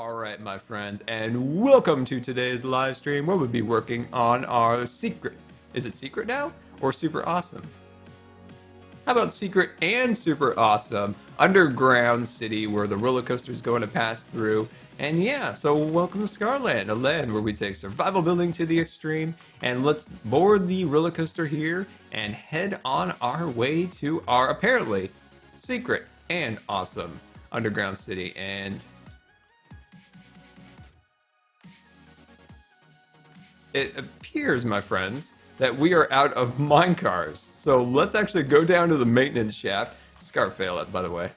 Alright, my friends, and welcome to today's live stream where we'll be working on our secret. Is it secret now? Or super awesome? How about secret and super awesome underground city where the roller coaster is going to pass through? And yeah, so welcome to Scarland, a land where we take survival building to the extreme. And let's board the roller coaster here and head on our way to our apparently secret and awesome underground city. And it appears, my friends, that we are out of mine cars. So let's actually go down to the maintenance shaft. Scar failed, by the way.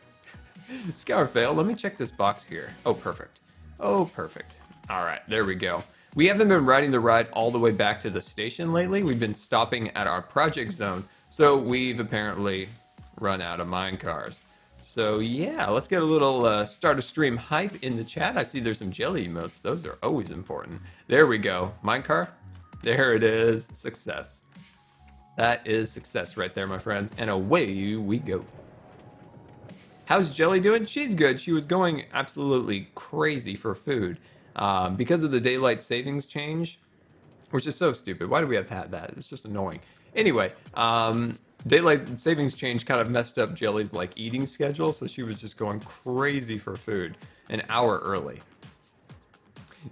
Scar failed. Let me check this box here. Oh, perfect. Oh, perfect. All right, there we go. We haven't been riding the ride all the way back to the station lately. We've been stopping at our project zone. So we've apparently run out of mine cars. So yeah, let's get a little start a stream hype in the chat. I see there's some Jellie emotes. Those are always important. There we go. Minecar. There it is. Success. That is success right there, my friends. And away we go. How's Jellie doing? She's good. She was going absolutely crazy for food because of the daylight savings change, which is so stupid. Why do we have to have that? It's just annoying. Anyway, daylight savings change kind of messed up Jellie's like eating schedule, so she was just going crazy for food an hour early.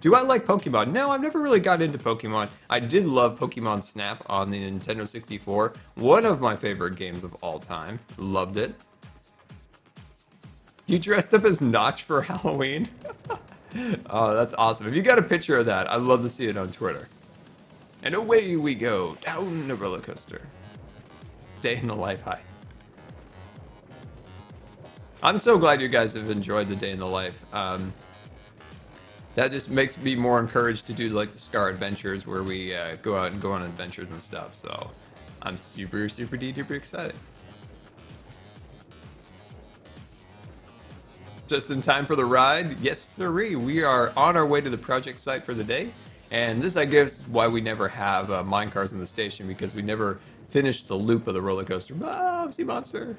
Do I like Pokemon? No, I've never really got into Pokemon. I did love Pokemon Snap on the Nintendo 64. One of my favorite games of all time. Loved it. You dressed up as Notch for Halloween? Oh, that's awesome. If you got a picture of that, I'd love to see it on Twitter. And away we go, down the roller coaster. Day in the life high. I'm so glad you guys have enjoyed the day in the life. That just makes me more encouraged to do like the Scar adventures where we go out and go on adventures and stuff. So I'm super duper excited. Just in time for the ride. Yes, sirree. We are on our way to the project site for the day. And this, I guess, is why we never have mine cars in the station, because we never finished the loop of the roller coaster. Ah, sea monster.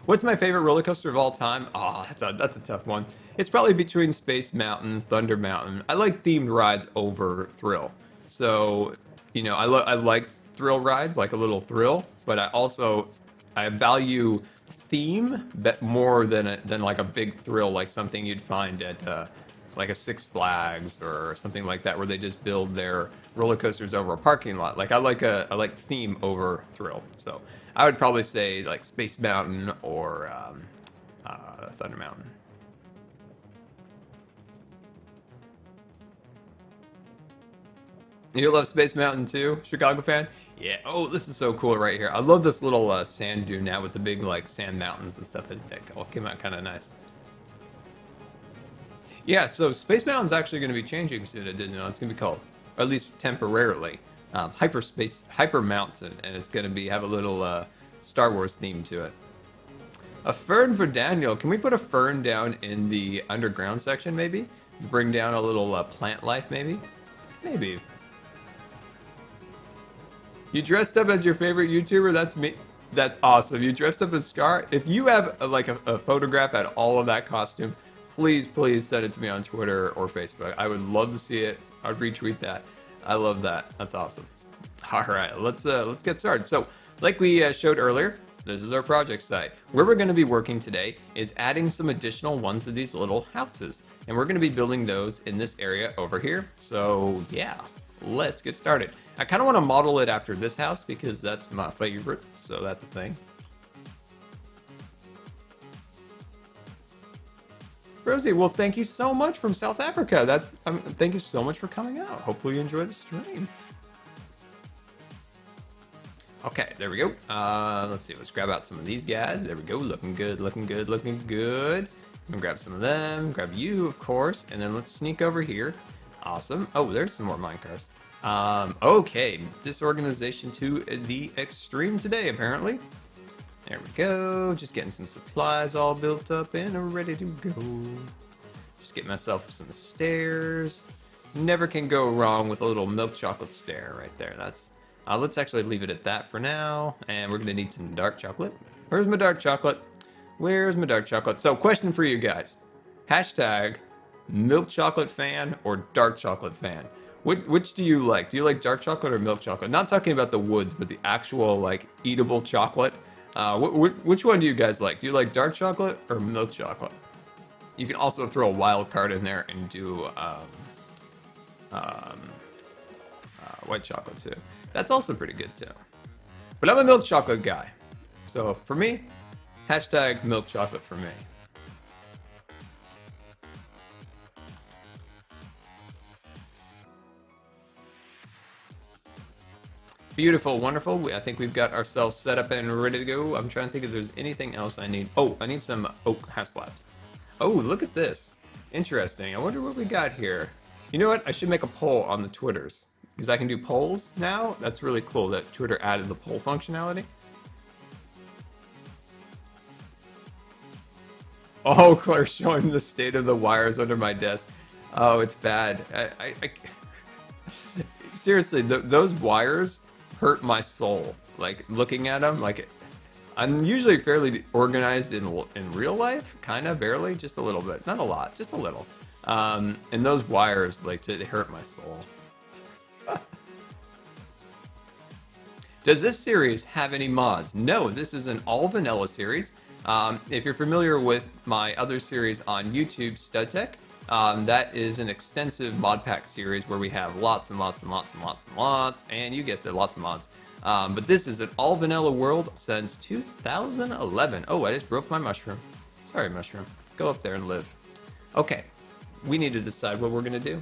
What's my favorite roller coaster of all time? Oh, that's a tough one. It's probably between Space Mountain, Thunder Mountain. I like themed rides over thrill. So, you know, I like thrill rides, like a little thrill, but I value theme more than like a big thrill, like something you'd find at like a Six Flags or something like that, where they just build their roller coasters over a parking lot. Like I like theme over thrill. So I would probably say like Space Mountain or Thunder Mountain. You love Space Mountain too, Chicago fan? Yeah. Oh, this is so cool right here. I love this little sand dune now with the big like sand mountains and stuff. It all came out kind of nice. Yeah, so Space Mountain's actually going to be changing soon at Disneyland. It's going to be called, or at least temporarily, Hyper Mountain, and it's going to have a little Star Wars theme to it. A fern for Daniel. Can we put a fern down in the underground section, maybe? Bring down a little plant life, maybe? Maybe. You dressed up as your favorite YouTuber? That's me. That's awesome. You dressed up as Scar? If you have like a photograph at all of that costume, please send it to me on Twitter or Facebook. I would love to see it. I'd retweet that. I love that. That's awesome. All right, let's get started. So, like we showed earlier, this is our project site. Where we're going to be working today is adding some additional ones of these little houses, and we're going to be building those in this area over here. So, yeah, let's get started. I kind of want to model it after this house because that's my favorite. So that's a thing. Rosie, well, thank you so much from South Africa. Thank you so much for coming out. Hopefully you enjoy the stream. Okay, there we go. Let's see. Let's grab out some of these guys. There we go. Looking good, looking good, looking good. I'm gonna grab some of them. Grab you, of course. And then let's sneak over here. Awesome. Oh, there's some more minecars. Okay. Disorganization to the extreme today, apparently. There we go. Just getting some supplies all built up and ready to go. Just get myself some stairs. Never can go wrong with a little milk chocolate stair right there. That's let's actually leave it at that for now. And we're gonna need some dark chocolate. Where's my dark chocolate? Where's my dark chocolate? So, question for you guys. Hashtag milk chocolate fan or dark chocolate fan? Which do you like? Do you like dark chocolate or milk chocolate? Not talking about the woods, but the actual, like, eatable chocolate. Which one do you guys like? Do you like dark chocolate or milk chocolate? You can also throw a wild card in there and do white chocolate too. That's also pretty good too. But I'm a milk chocolate guy. So for me, hashtag milk chocolate for me. Beautiful, wonderful. I think we've got ourselves set up and ready to go. I'm trying to think if there's anything else I need. Oh, I need some oak half slabs. Oh, look at this. Interesting. I wonder what we got here. You know what? I should make a poll on the Twitters. Because I can do polls now. That's really cool that Twitter added the poll functionality. Oh, Claire's showing the state of the wires under my desk. Oh, it's bad. Seriously, those wires hurt my soul. Like, looking at them, like, I'm usually fairly organized in real life, kind of, barely, just a little bit. Not a lot, just a little. And those wires, like, they hurt my soul. Does this series have any mods? No, this is an all vanilla series. If you're familiar with my other series on YouTube, StudTech, that is an extensive mod pack series where we have lots and lots and lots and lots and lots, and you guessed it, lots of mods. But this is an all vanilla world since 2011. Oh, I just broke my mushroom. Sorry, mushroom. Go up there and live. Okay, we need to decide what we're gonna do.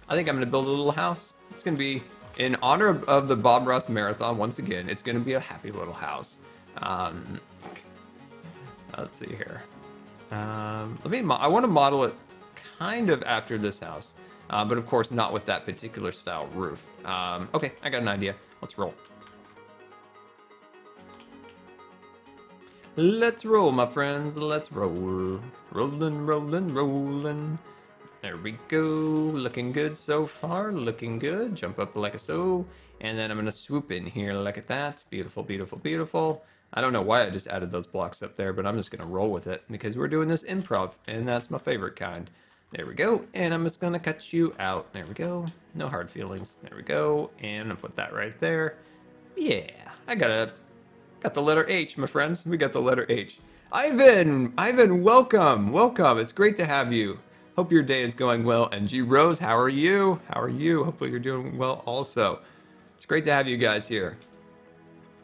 I think I'm gonna build a little house. It's gonna be in honor of the Bob Ross Marathon. Once again, it's gonna be a happy little house. Let's see here. I want to model it kind of after this house, but of course not with that particular style roof. Okay, I got an idea. Let's roll. Let's roll, my friends. Let's roll. Rolling, rolling, rolling. There we go. Looking good so far. Looking good. Jump up like a so. And then I'm going to swoop in here like that. Beautiful, beautiful, beautiful. I don't know why I just added those blocks up there, but I'm just going to roll with it because we're doing this improv, and that's my favorite kind. There we go. And I'm just going to cut you out. There we go. No hard feelings. There we go. And I'm going to put that right there. Yeah. I got the letter H, my friends. We got the letter H. Ivan, welcome. Welcome. It's great to have you. Hope your day is going well. And G Rose, how are you? How are you? Hopefully you're doing well also. It's great to have you guys here.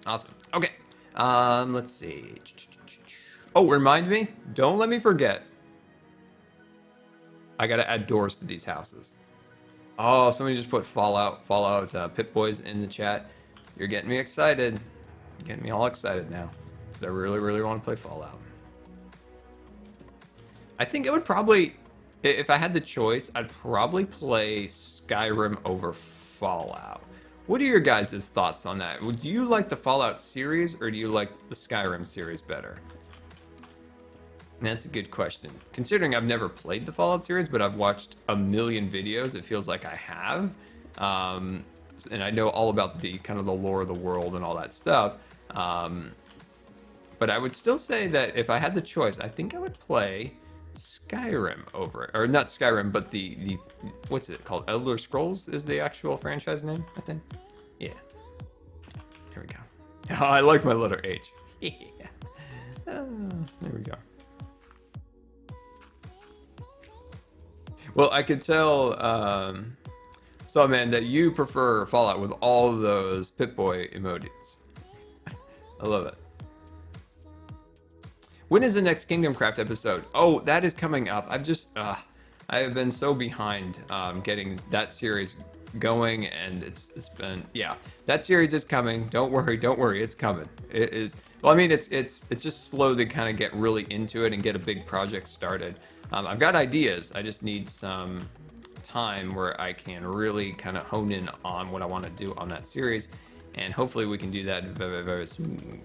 Awesome. Okay. Let's see. Oh, remind me. Don't let me forget. I gotta add doors to these houses. Oh, somebody just put Fallout Pit Boys in the chat. You're getting me excited. You're getting me all excited now. Because I really, really want to play Fallout. I think it would probably... If I had the choice, I'd probably play Skyrim over Fallout. What are your guys' thoughts on that? Do you like the Fallout series, or do you like the Skyrim series better? That's a good question. Considering I've never played the Fallout series, but I've watched a million videos, it feels like I have. And I know all about the kind of the lore of the world and all that stuff. But I would still say that if I had the choice, I think I would play Skyrim over it. Or not Skyrim, but the what's it called? Elder Scrolls is the actual franchise name, I think. Yeah. Here we go. Oh, I like my letter H. Yeah. There we go. Well, I could tell, Sawman, that you prefer Fallout with all of those Pip-Boy emojis. I love it. When is the next Kingdom Craft episode? Oh, that is coming up. I have been so behind getting that series going, and it's been, yeah. That series is coming. Don't worry, it's coming. It is. Well, I mean, it's just slow to kind of get really into it and get a big project started. I've got ideas. I just need some time where I can really kind of hone in on what I want to do on that series, and hopefully we can do that very, very soon.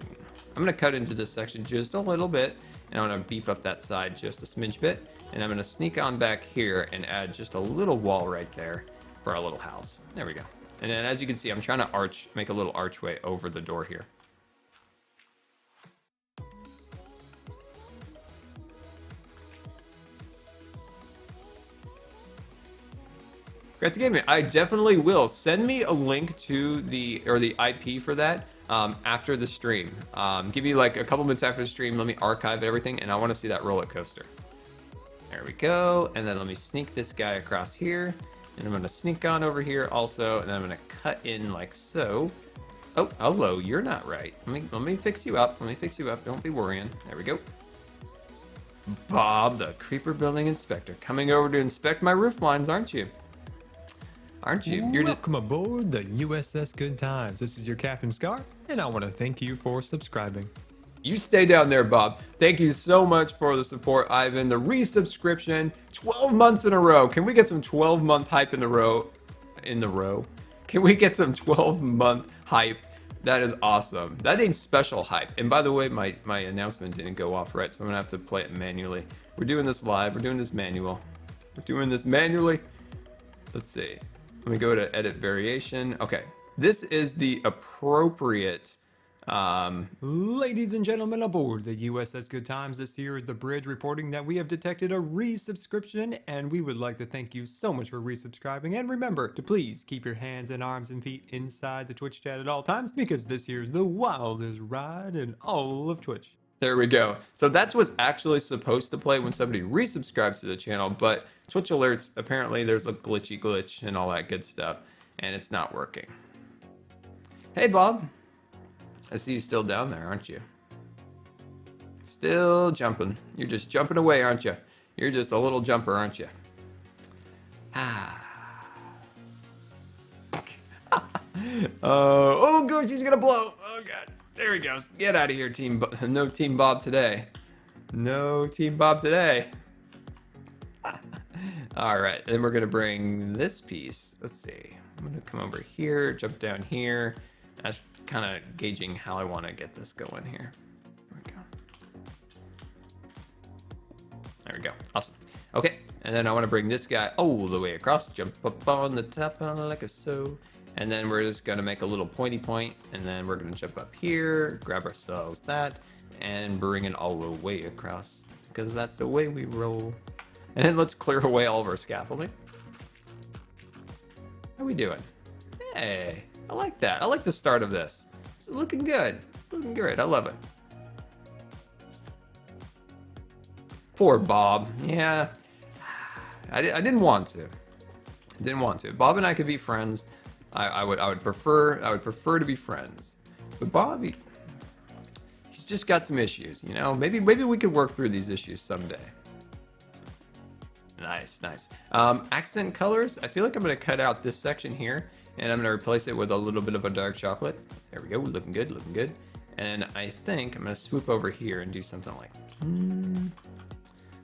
I'm going to cut into this section just a little bit, and I'm going to beef up that side just a smidge bit, and I'm going to sneak on back here and add just a little wall right there for our little house. There we go. And then as you can see, I'm trying to make a little archway over the door here. Congrats again, man. I definitely will. Send me a link to the IP for that after the stream. Give me like a couple minutes after the stream. Let me archive everything, and I want to see that roller coaster. There we go. And then let me sneak this guy across here. And I'm going to sneak on over here also. And then I'm going to cut in like so. Oh, hello. You're not right. Let me fix you up. Let me fix you up. Don't be worrying. There we go. Bob, the Creeper Building Inspector, coming over to inspect my roof lines, aren't you? Aren't you? Welcome aboard the USS Good Times. This is your Captain Scar, and I want to thank you for subscribing. You stay down there, Bob. Thank you so much for the support, Ivan. The resubscription, 12 months in a row. Can we get some 12-month hype in the row? Can we get some 12-month hype? That is awesome. That needs special hype. And by the way, my announcement didn't go off right, so I'm gonna have to play it manually. We're doing this live. We're doing this manual. We're doing this manually. Let's see. Let me go to edit variation. Okay, this is the appropriate. Ladies and gentlemen aboard the USS Good Times, this here is the bridge reporting that we have detected a resubscription, and we would like to thank you so much for resubscribing. And remember to please keep your hands and arms and feet inside the Twitch chat at all times, because this here's the wildest ride in all of Twitch. There we go. So that's what's actually supposed to play when somebody resubscribes to the channel, but Twitch alerts, apparently there's a glitch and all that good stuff, and it's not working. Hey, Bob. I see you still down there, aren't you? Still jumping. You're just jumping away, aren't you? You're just a little jumper, aren't you? Oh gosh, he's gonna blow. Oh god. There he goes. Get out of here, no Team Bob today. No Team Bob today. All right, then we're gonna bring this piece. Let's see. I'm gonna come over here, jump down here. That's kind of gauging how I want to get this going here. There we go. There we go. Awesome. Okay, and then I want to bring this guy all the way across. Jump up on the top like a so. And then we're just going to make a little pointy point, and then we're going to jump up here, grab ourselves that, and bring it all the way across, because that's the way we roll. And then let's clear away all of our scaffolding. How we doing? Hey, I like that. I like the start of this. It's looking good. It's looking great. I love it. Poor Bob. Yeah, I didn't want to. Didn't want to. Bob and I could be friends. I would prefer to be friends. But Bob, he's just got some issues, you know. Maybe we could work through these issues someday. Nice, nice. Accent colors. I feel like I'm gonna cut out this section here, and I'm gonna replace it with a little bit of a dark chocolate. There we go. Looking good. Looking good. And I think I'm gonna swoop over here and do something like.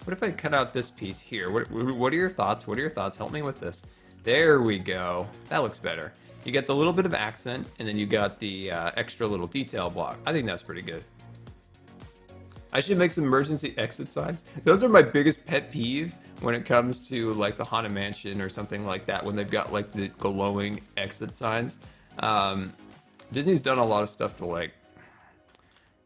What if I cut out this piece here? What are your thoughts? What are your thoughts? Help me with this. There we go. That looks better. You get the little bit of accent, and then you got the extra little detail block. I think that's pretty good. I should make some emergency exit signs. Those are my biggest pet peeve when it comes to like the Haunted Mansion or something like that, when they've got like the glowing exit signs. Disney's done a lot of stuff to like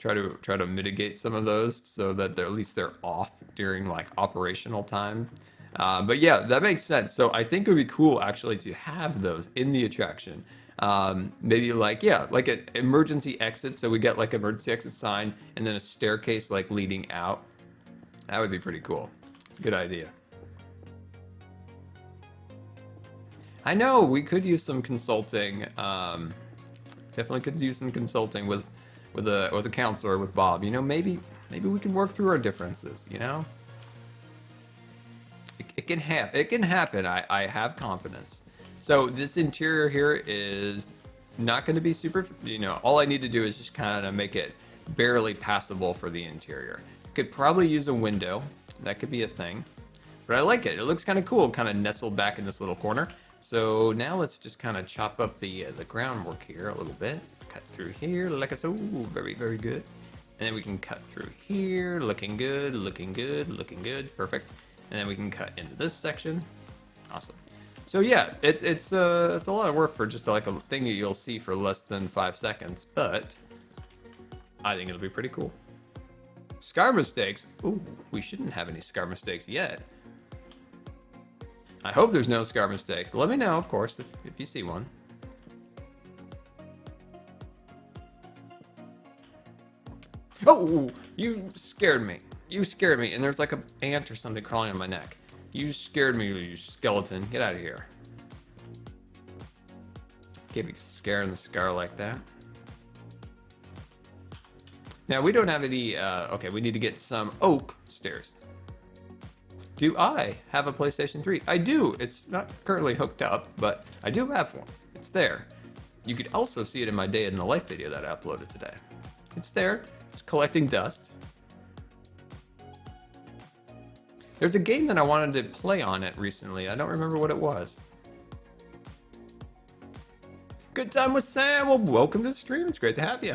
try to mitigate some of those so that at least they're off during like operational time. But yeah, that makes sense. So I think it would be cool actually to have those in the attraction. Maybe like, yeah, like an emergency exit. So we get like emergency exit sign and then a staircase like leading out. That would be pretty cool. It's a good idea. I know we could use some consulting. Definitely could use some consulting with a counselor, with Bob. You know, maybe we can work through our differences, you know? It can happen. I have confidence. So this interior here is not going to be super, you know, all I need to do is just kind of make it barely passable for the interior. Could probably use a window. That could be a thing. But I like it. It looks kind of cool, kind of nestled back in this little corner. So now let's just kind of chop up the groundwork here a little bit. Cut through here like so. Very, very good. And then we can cut through here. Looking good, looking good, looking good. Perfect. And then we can cut into this section. Awesome. So yeah, it's a lot of work for just like a thing that you'll see for less than 5 seconds, but I think it'll be pretty cool. Scar mistakes. Ooh, we shouldn't have any scar mistakes yet. I hope there's no Scar mistakes. Let me know, of course, if you see one. Oh, you scared me. You scared me, and there's like an ant or something crawling on my neck. You scared me, you skeleton. Get out of here. Can't be scaring the Scar like that. Now, we don't have any, okay, we need to get some oak stairs. Do I have a PlayStation 3? I do. It's not currently hooked up, but I do have one. It's there. You could also see it in my day in the life video that I uploaded today. It's there. It's collecting dust. There's a game that I wanted to play on it recently. I don't remember what it was. Good time with Sam. Well, welcome to the stream. It's great to have you.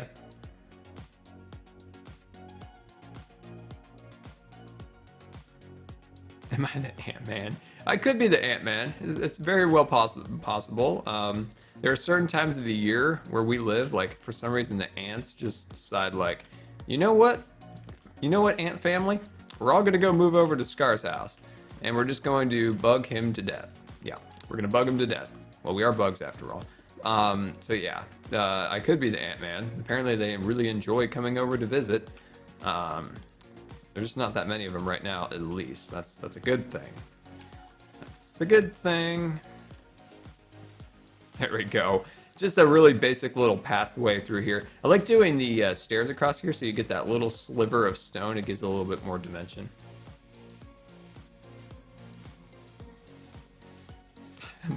Am I the Ant-Man? I could be the Ant-Man. It's very well possible. There are certain times of the year where we live, like, for some reason the ants just decide, like, you know what? You know what, Ant family? We're all gonna go move over to Scar's house, and we're just going to bug him to death. Yeah, we're gonna bug him to death. Well, we are bugs after all. So yeah, I could be the Ant-Man. Apparently they really enjoy coming over to visit. There's not that many of them right now, at least. That's a good thing. That's a good thing. There we go. Just a really basic little pathway through here. I like doing the stairs across here so you get that little sliver of stone. It gives a little bit more dimension.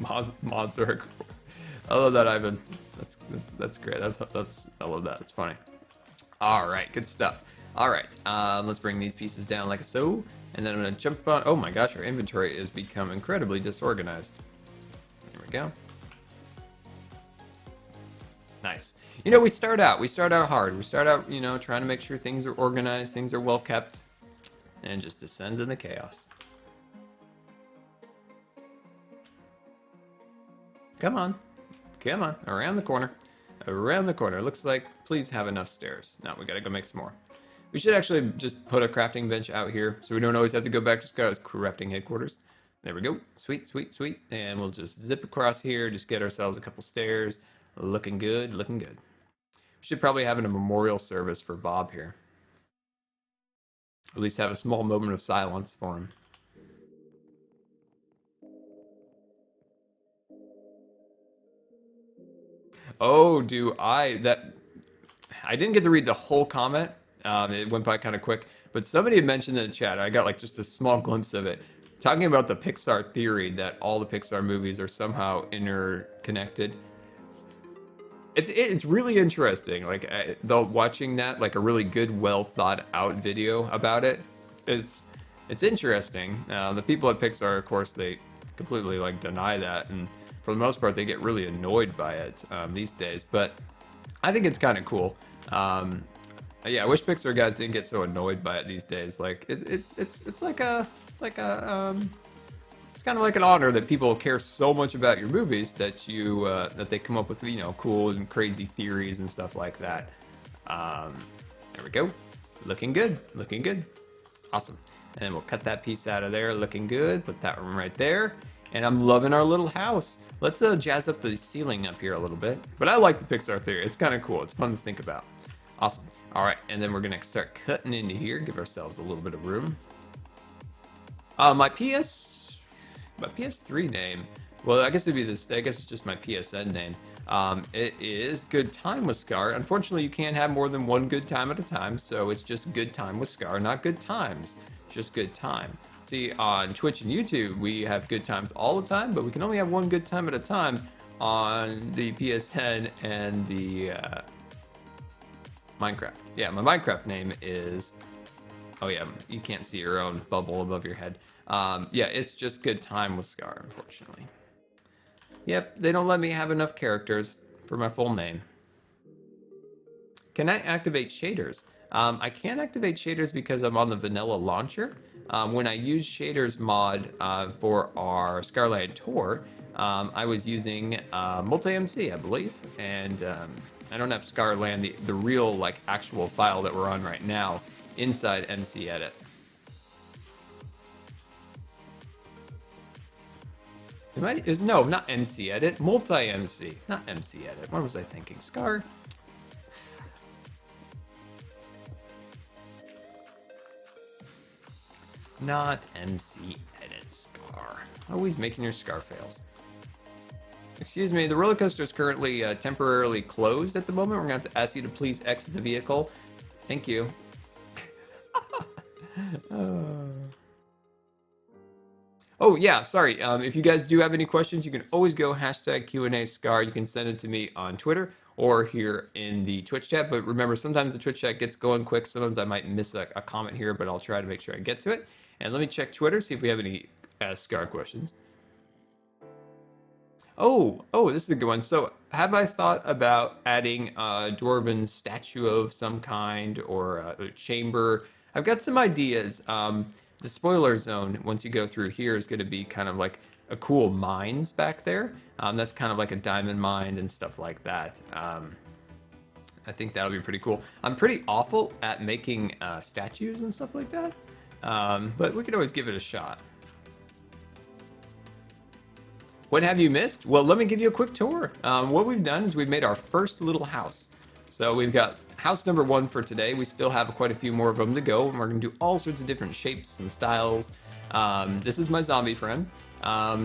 Mods are cool. I love that, Ivan. That's great. I love that. It's funny. All right, good stuff. All right, let's bring these pieces down like so, and then I'm gonna jump on. Oh my gosh, our inventory has become incredibly disorganized. There we go. Nice. You know, we start out hard. We start out, you know, trying to make sure things are organized, things are well kept, and it just descends into chaos. Come on, come on, around the corner, around the corner. Looks like, please have enough stairs. Now we gotta go make some more. We should actually just put a crafting bench out here so we don't always have to go back to Scar's crafting headquarters. There we go. Sweet, sweet, sweet. And we'll just zip across here, just get ourselves a couple stairs. Looking good, looking good. We should probably have a memorial service for Bob here. At least have a small moment of silence for him. Oh, do I? I didn't get to read the whole comment. It went by kind of quick, but somebody had mentioned in the chat, I got like just a small glimpse of it, talking about the Pixar theory that all the Pixar movies are somehow interconnected. It's really interesting. Like though watching that, like a really good, well thought out video about it, it's interesting. The people at Pixar, of course, they completely like deny that, and for the most part, they get really annoyed by it these days. But I think it's kind of cool. Yeah, I wish Pixar guys didn't get so annoyed by it these days. Like it's kind of like an honor that people care so much about your movies that you that they come up with, you know, cool and crazy theories and stuff like that. There we go, looking good, looking good, awesome. And then we'll cut that piece out of there, looking good. Put that one right there. And I'm loving our little house. Let's jazz up the ceiling up here a little bit. But I like the Pixar theory. It's kind of cool. It's fun to think about. Awesome. All right, and then we're gonna start cutting into here. Give ourselves a little bit of room. My PS3 name. Well, I guess it'd be this. I guess it's just my PSN name. It is Good Time with Scar. Unfortunately, you can't have more than one good time at a time, so it's just Good Time with Scar, not Good Times. Just Good Time. See, on Twitch and YouTube, we have good times all the time, but we can only have one good time at a time on the PSN and the Minecraft. Yeah, my Minecraft name is... Oh yeah, you can't see your own bubble above your head. Yeah, it's just Good Time with Scar, unfortunately. Yep, they don't let me have enough characters for my full name. Can I activate shaders? I can't activate shaders because I'm on the vanilla launcher. When I use shaders mod for our Scarland tour, I was using multi-MC, I believe, and I don't have Scarland, the real, like, actual file that we're on right now, inside MC Edit. No, not MC edit, multi-MC, not MC edit. What was I thinking? Scar? Not MC edit, Scar. Always making your Scar fails. Excuse me, the roller coaster is currently temporarily closed at the moment. We're going to have to ask you to please exit the vehicle. Thank you. Oh yeah, sorry. If you guys do have any questions, you can always go hashtag Q&A Scar. You can send it to me on Twitter or here in the Twitch chat. But remember, sometimes the Twitch chat gets going quick. Sometimes I might miss a comment here, but I'll try to make sure I get to it. And let me check Twitter, see if we have any Scar questions. Oh, this is a good one. So, have I thought about adding a dwarven statue of some kind or a chamber? I've got some ideas. The spoiler zone, once you go through here, is going to be kind of like a cool mines back there. That's kind of like a diamond mine and stuff like that. I think that'll be pretty cool. I'm pretty awful at making statues and stuff like that, but we could always give it a shot. What have you missed? Well, let me give you a quick tour. What we've done is we've made our first little house. So we've got house number 1 for today. We still have quite a few more of them to go, and we're going to do all sorts of different shapes and styles. This is my zombie friend.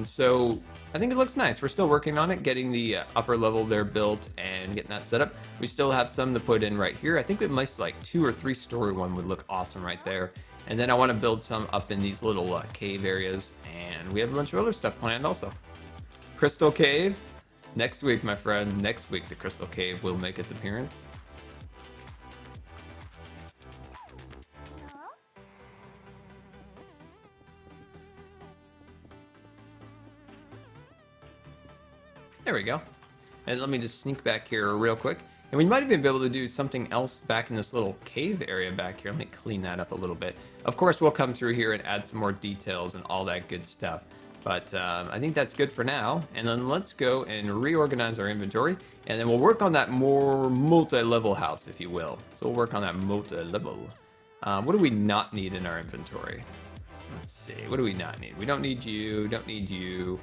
So I think it looks nice. We're still working on it, getting the upper level there built and getting that set up. We still have some to put in right here. I think a nice like 2 or 3 story one would look awesome right there. And then I want to build some up in these little cave areas, and we have a bunch of other stuff planned also. Crystal Cave, next week, my friend. Next week, the Crystal Cave will make its appearance. There we go. And let me just sneak back here real quick. And we might even be able to do something else back in this little cave area back here. Let me clean that up a little bit. Of course, we'll come through here and add some more details and all that good stuff. But I think that's good for now. And then let's go and reorganize our inventory. And then we'll work on that more multi-level house, if you will. So we'll work on that multi-level. What do we not need in our inventory? Let's see. What do we not need? We don't need you. Don't need you.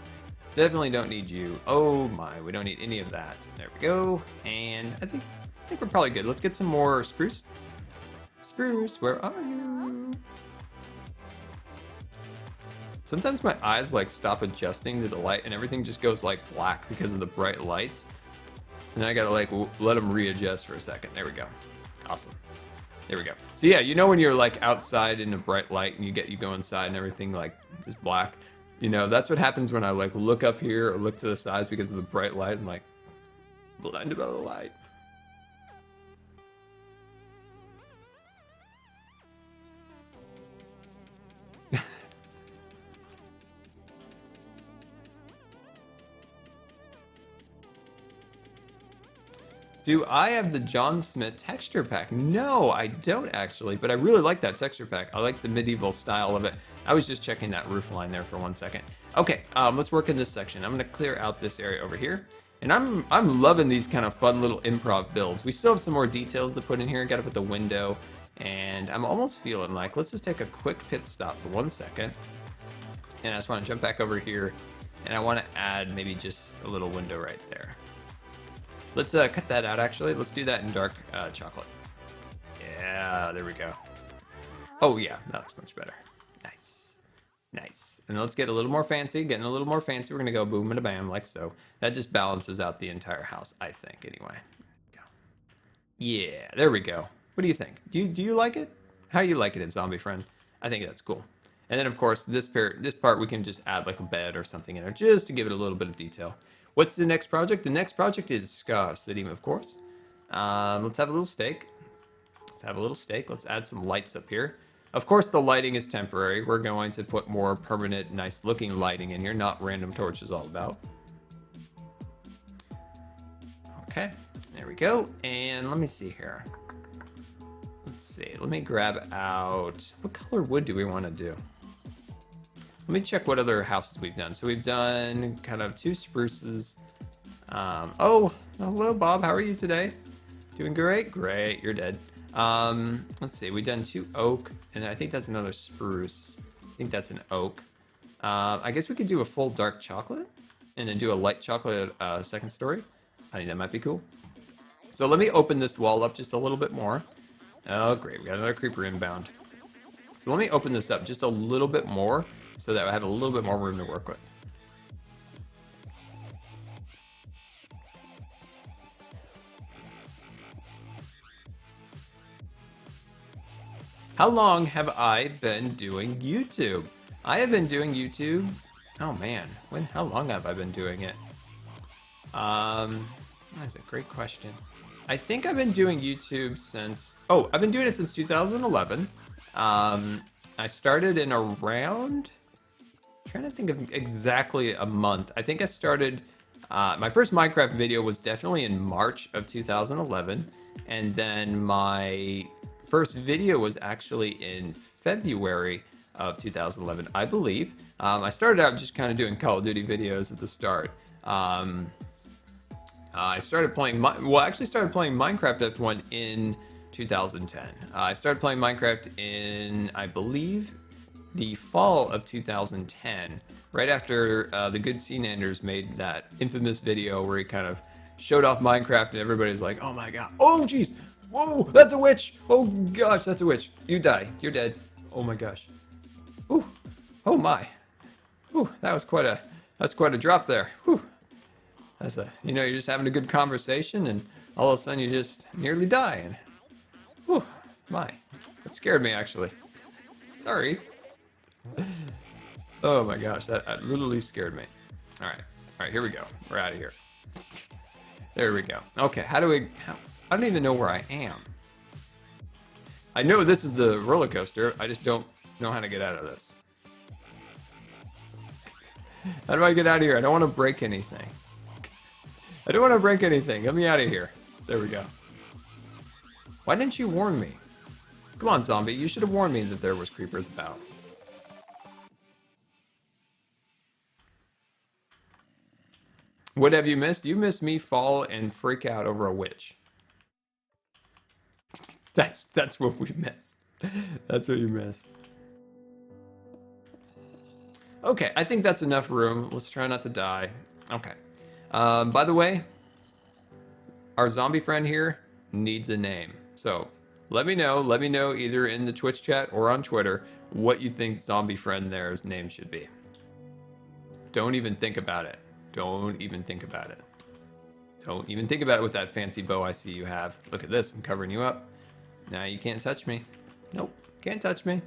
Definitely don't need you. Oh my, we don't need any of that. There we go. And I think we're probably good. Let's get some more spruce. Spruce, where are you? Sometimes my eyes like stop adjusting to the light and everything just goes like black because of the bright lights. And then I gotta like let them readjust for a second. There we go. Awesome. There we go. So yeah, you know when you're like outside in a bright light and you go inside and everything like is black? You know, that's what happens when I like look up here or look to the sides because of the bright light. I'm like blinded by the light. Do I have the John Smith texture pack? No, I don't actually, but I really like that texture pack. I like the medieval style of it. I was just checking that roof line there for 1 second. Okay, let's work in this section. I'm gonna clear out this area over here. And I'm loving these kind of fun little improv builds. We still have some more details to put in here. Gotta put the window, and I'm almost feeling like, let's just take a quick pit stop for 1 second. And I just wanna jump back over here, and I wanna add maybe just a little window right there. Let's cut that out, actually. Let's do that in dark chocolate. Yeah, there we go. Oh, yeah, that's much better. Nice. Nice. And let's get a little more fancy. Getting a little more fancy. We're going to go boom and a bam, like so. That just balances out the entire house, I think, anyway. Yeah, there we go. What do you think? Do you like it? How do you like it in Zombie Friend? I think that's cool. And then, of course, this part we can just add like a bed or something in there just to give it a little bit of detail. What's the next project? The next project is Scar City, of course. Let's have a little steak. Let's add some lights up here. Of course, the lighting is temporary. We're going to put more permanent, nice-looking lighting in here, not random torches all about. Okay, there we go. And let me see here. Let's see. Let me grab out... What color wood do we want to do? Let me check what other houses we've done. So we've done kind of 2 spruces. Oh, hello, Bob. How are you today? Doing great? Great. You're dead. Let's see. We've done 2 oak, and I think that's another spruce. I think that's an oak. I guess we could do a full dark chocolate and then do a light chocolate second story. I think that might be cool. So let me open this wall up just a little bit more. Oh, great. We got another creeper inbound. So let me open this up just a little bit more so that I have a little bit more room to work with. How long have I been doing YouTube? I have been doing YouTube. Oh man, how long have I been doing it? That's a great question. I think I've been doing YouTube since, I've been doing it since 2011. I started in around, I'm trying to think of exactly a month. I think I started, my first Minecraft video was definitely in March of 2011. And then my first video was actually in February of 2011, I believe. I started out just kind of doing Call of Duty videos at the start. I started playing, started playing Minecraft F1 in 2010. I started playing Minecraft in, I believe, the fall of 2010, right after the Good Seananders made that infamous video where he kind of showed off Minecraft and everybody's like, oh my god, oh jeez, whoa, that's a witch, oh gosh, that's a witch, you die, you're dead, oh my gosh, ooh, oh my, ooh, that's quite a drop there, whew. That's you're just having a good conversation and all of a sudden you just nearly die, and whew, my, that scared me actually, sorry. Oh my gosh, that literally scared me. All right, here we go, we're out of here. There we go. Okay, I don't even know where I am. I know this is the roller coaster. I just don't know how to get out of this. How do I get out of here? I don't want to break anything. I don't want to break anything. Get me out of here. There we go. Why didn't you warn me? Come on, zombie. You should have warned me that there was creepers about. What have you missed? You missed me fall and freak out over a witch. That's what we missed. That's what you missed. Okay, I think that's enough room. Let's try not to die. Okay. By the way, our zombie friend here needs a name. So let me know either in the Twitch chat or on Twitter what you think zombie friend there's name should be. Don't even think about it. Don't even think about it. Don't even think about it with that fancy bow I see you have. Look at this, I'm covering you up. Now you can't touch me. Nope, can't touch me.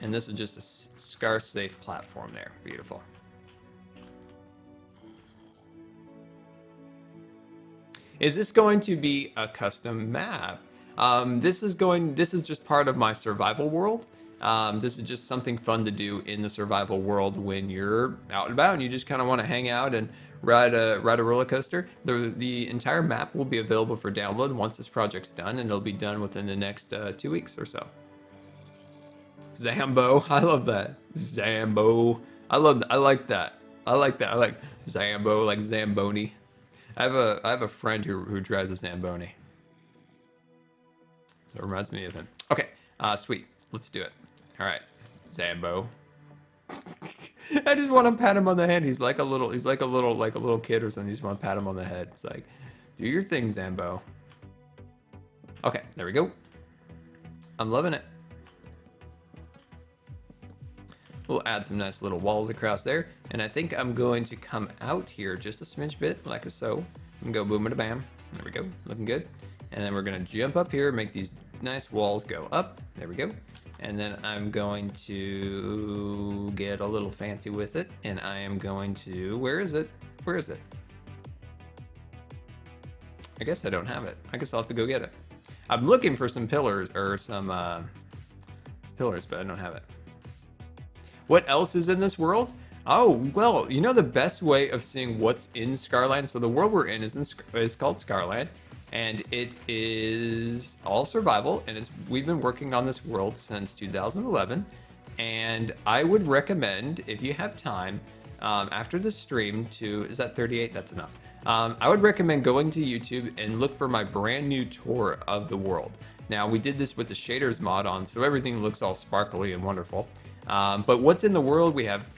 And this is just a Scar safe platform there. Beautiful. Is this going to be a custom map? This is just part of my survival world. This is just something fun to do in the survival world when you're out and about and you just kind of want to hang out and ride a roller coaster. The entire map will be available for download once this project's done, and it'll be done within the next 2 weeks or so. Zambo, I love that. Zambo, I like that. I like Zambo, like Zamboni. I have a friend who drives a Zamboni, so it reminds me of him. Okay, sweet. Let's do it. All right, Zambo. I just want to pat him on the head. He's like a little kid or something. You just want to pat him on the head. It's like, do your thing, Zambo. Okay, there we go. I'm loving it. We'll add some nice little walls across there. And I think I'm going to come out here just a smidge bit, like so. And go boom and a bam. There we go, looking good. And then we're gonna jump up here, make these nice walls go up. There we go. And then I'm going to get a little fancy with it. And I am going to, where is it? Where is it? I guess I don't have it. I guess I'll have to go get it. I'm looking for some pillars, or some pillars, but I don't have it. What else is in this world? Oh, well, you know the best way of seeing what's in Scarland? So the world we're in is called Scarland, and it is all survival, and we've been working on this world since 2011, and I would recommend, if you have time, after the stream is that 38? That's enough. I would recommend going to YouTube and look for my brand new tour of the world. Now, we did this with the shaders mod on, so everything looks all sparkly and wonderful. But what's in the world we have?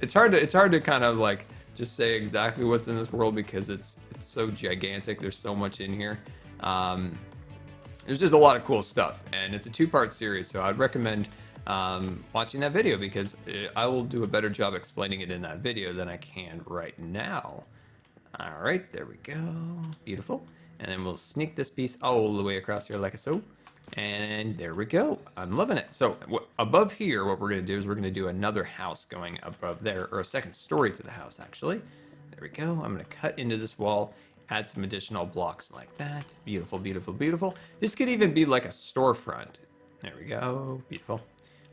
It's hard to kind of like just say exactly what's in this world because it's so gigantic. There's so much in here. There's just a lot of cool stuff, and it's a 2-part series, so I'd recommend watching that video because I will do a better job explaining it in that video than I can right now. All right, there we go. Beautiful. And then we'll sneak this piece all the way across here like so. And there we go. I'm loving it. So above here, what we're going to do is we're going to do another house going above there, or a second story to the house, actually. There we go. I'm going to cut into this wall, add some additional blocks like that. Beautiful, beautiful, beautiful. This could even be like a storefront. There we go. Beautiful.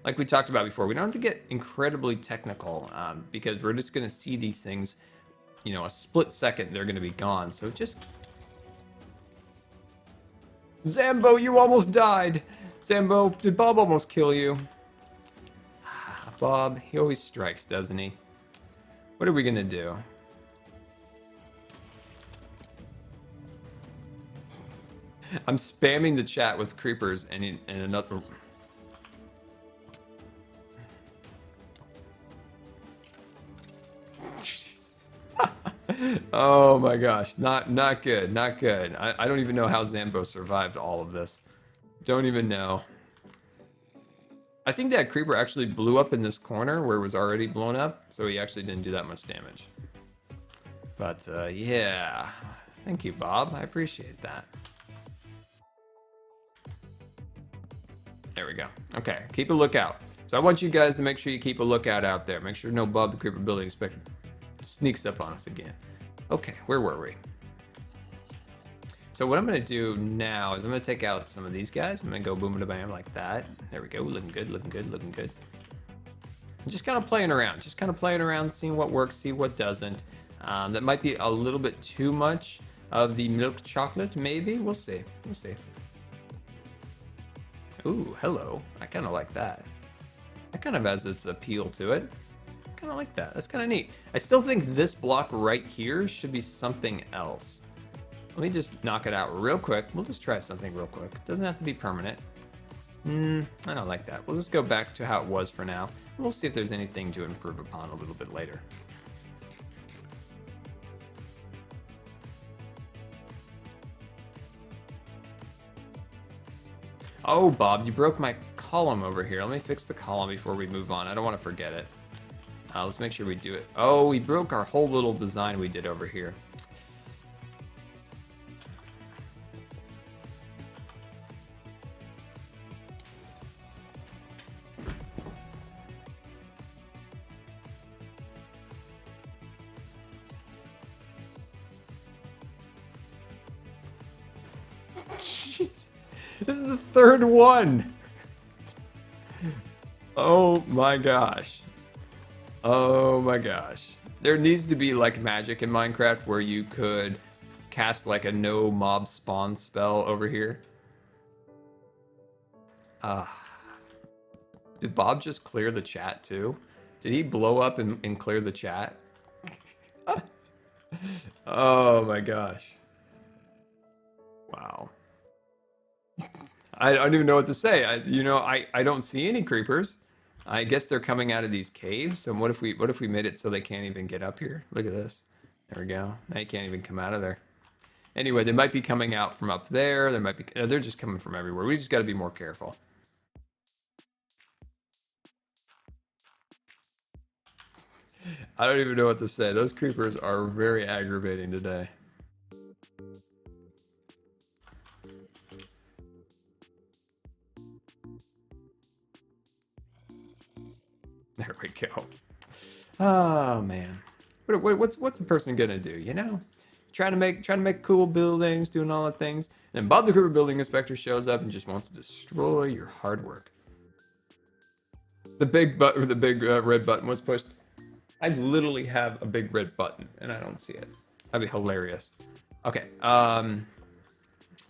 Like we talked about before, we don't have to get incredibly technical because we're just going to see these things, you know, a split second, they're going to be gone. So just... Zambo, you almost died. Zambo, did Bob almost kill you? Bob, he always strikes, doesn't he? What are we going to do? I'm spamming the chat with creepers and another... Oh my gosh, not good, not good. I don't even know how Zambo survived all of this. Don't even know. I think that creeper actually blew up in this corner where it was already blown up, so he actually didn't do that much damage. But yeah, thank you, Bob. I appreciate that. There we go. Okay, keep a lookout. So I want you guys to make sure you keep a lookout out there. Make sure no Bob the Creeper Building Inspector sneaks up on us again. Okay, where were we? So what I'm going to do now is I'm going to take out some of these guys. I'm going to go boom, bam, like that. There we go. Looking good, looking good, looking good. I'm just kind of playing around, seeing what works, see what doesn't. That might be a little bit too much of the milk chocolate, maybe. We'll see. We'll see. Ooh, hello. I kind of like that. That kind of has its appeal to it. Kind of like that. That's kind of neat. I still think this block right here should be something else. Let me just knock it out real quick. We'll just try something real quick. It doesn't have to be permanent. I don't like that. We'll just go back to how it was for now. We'll see if there's anything to improve upon a little bit later. Oh, Bob, you broke my column over here. Let me fix the column before we move on. I don't want to forget it. Let's make sure we do it. Oh, we broke our whole little design we did over here. Jeez. This is the third one. Oh my gosh. Oh my gosh. There needs to be like magic in Minecraft where you could cast like a no mob spawn spell over here. Did Bob just clear the chat too? Did he blow up and clear the chat? Oh my gosh. Wow. I don't even know what to say. I don't see any creepers. I guess they're coming out of these caves. So what if we made it so they can't even get up here? Look at this. There we go. Now you can't even come out of there. Anyway, they might be coming out from up there. They're just coming from everywhere. We just got to be more careful. I don't even know what to say. Those creepers are very aggravating today. There we go. Oh man, what's a person gonna do? You know, trying to make cool buildings, doing all the things. Then Bob the Creeper Building Inspector shows up and just wants to destroy your hard work. The big red button was pushed. I literally have a big red button and I don't see it. That'd be hilarious. Okay. Oh,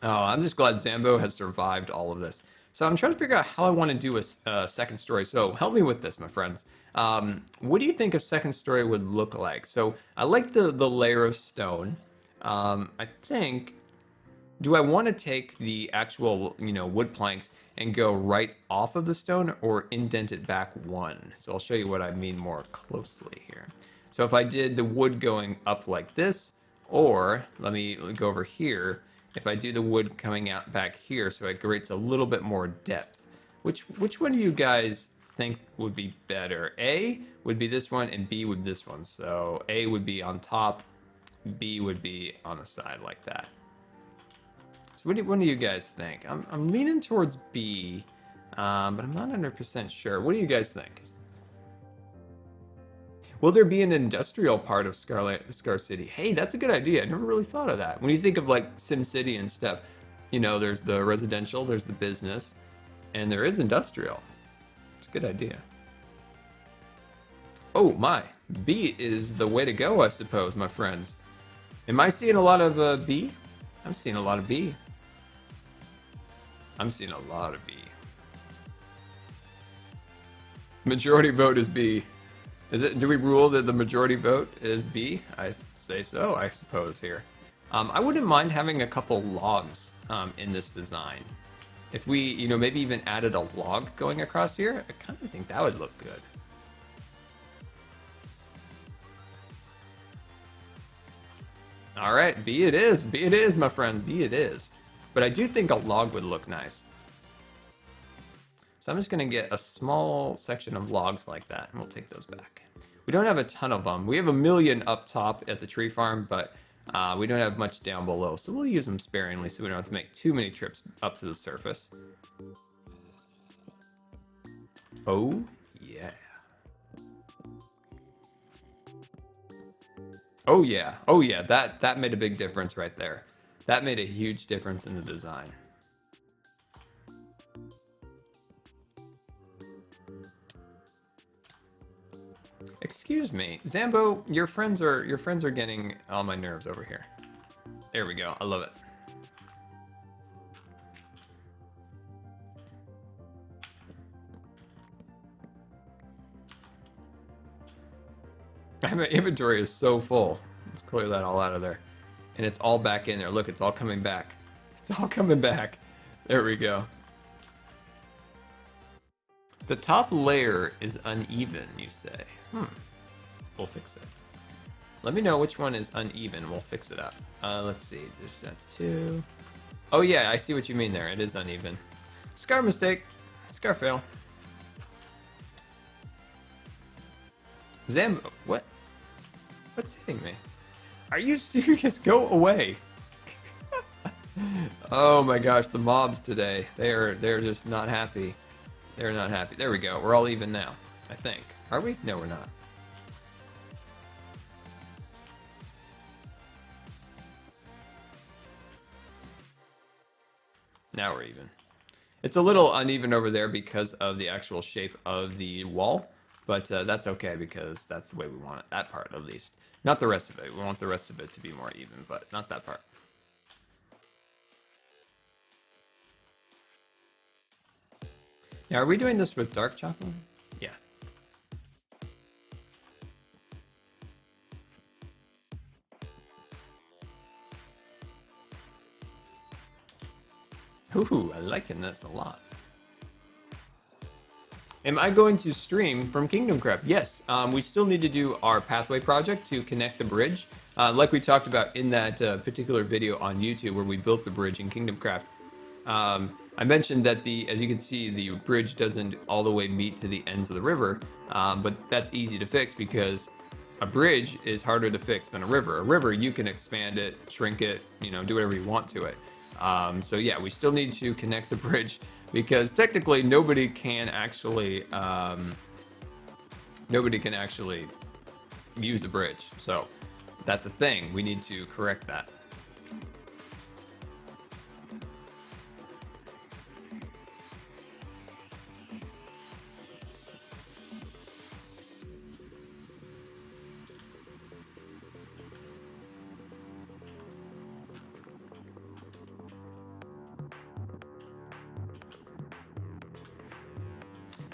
I'm just glad Zambo has survived all of this. So I'm trying to figure out how I want to do a second story. So help me with this, my friends. What do you think a second story would look like? So I like the layer of stone. I think, do I want to take the actual, wood planks and go right off of the stone or indent it back 1. So I'll show you what I mean more closely here. So if I did the wood going up like this, or let me go over here, if I do the wood coming out back here so it creates a little bit more depth, which one do you guys think would be better? A would be this one and B would be this one. So A would be on top, B would be on the side like that. So what do you guys think? I'm leaning towards B, but I'm not 100% sure. What do you guys think? Will there be an industrial part of Scar City? Hey, that's a good idea. I never really thought of that. When you think of like Sim City and stuff, you know, there's the residential, there's the business, and there is industrial. It's a good idea. Oh my, B is the way to go, I suppose, my friends. Am I seeing a lot of B? I'm seeing a lot of B. I'm seeing a lot of B. Majority vote is B. Is it? Do we rule that the majority vote is B? I say so, I suppose, here. I wouldn't mind having a couple logs in this design. If we, you know, maybe even added a log going across here, I kind of think that would look good. All right, B it is. B it is, my friends. B it is. But I do think a log would look nice. So I'm just going to get a small section of logs like that, and we'll take those back. We don't have a ton of them. We have 1 million up top at the tree farm, but we don't have much down below. So we'll use them sparingly so we don't have to make too many trips up to the surface. Oh, yeah. Oh, yeah. Oh, yeah. That made a big difference right there. That made a huge difference in the design. Excuse me, Zambo, your friends are getting all my nerves over here. There we go. I love it. My inventory is so full. Let's clear that all out of there. And it's all back in there. Look, it's all coming back. It's all coming back. There we go. The top layer is uneven, you say. We'll fix it. Let me know which one is uneven. We'll fix it up. Let's see. That's 2. Oh yeah, I see what you mean there. It is uneven. Scar mistake. Scar fail. Zambo, what? What's hitting me? Are you serious? Go away. Oh my gosh, the mobs today. They're just not happy. They're not happy. There we go. We're all even now, I think. Are we? No, we're not. Now we're even. It's a little uneven over there because of the actual shape of the wall, but that's okay because that's the way we want it. That part, at least. Not the rest of it. We want the rest of it to be more even, but not that part. Now, are we doing this with dark chocolate? Yeah. Ooh, I'm liking this a lot. Am I going to stream from Kingdom Craft? Yes, we still need to do our pathway project to connect the bridge. Like we talked about in that particular video on YouTube where we built the bridge in Kingdom Craft. I mentioned that as you can see, the bridge doesn't all the way meet to the ends of the river, but that's easy to fix because a bridge is harder to fix than a river. A river, you can expand it, shrink it, you know, do whatever you want to it. So yeah, we still need to connect the bridge because technically nobody can actually use the bridge. So that's a thing. We need to correct that.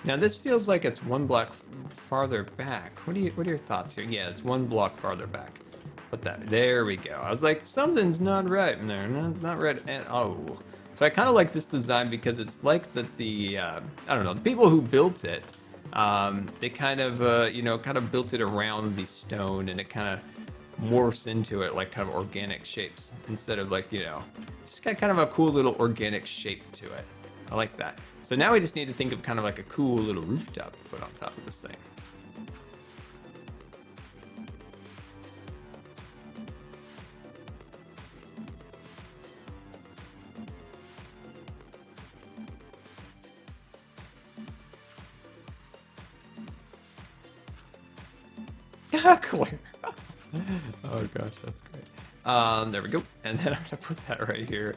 Now this feels like it's 1 block farther back. What are your thoughts here? Yeah, it's 1 block farther back. Put that. There we go. I was like, something's not right in there. Not right. And oh, So I kind of like this design because it's like that I don't know, the people who built it, they kind of, you know, kind of built it around the stone, and it kind of morphs into it like kind of organic shapes instead of like, you know, just got kind of a cool little organic shape to it. I like that. So now we just need to think of kind of like a cool little rooftop to put on top of this thing. Clear. Oh gosh, that's great. There we go. And then I'm gonna put that right here.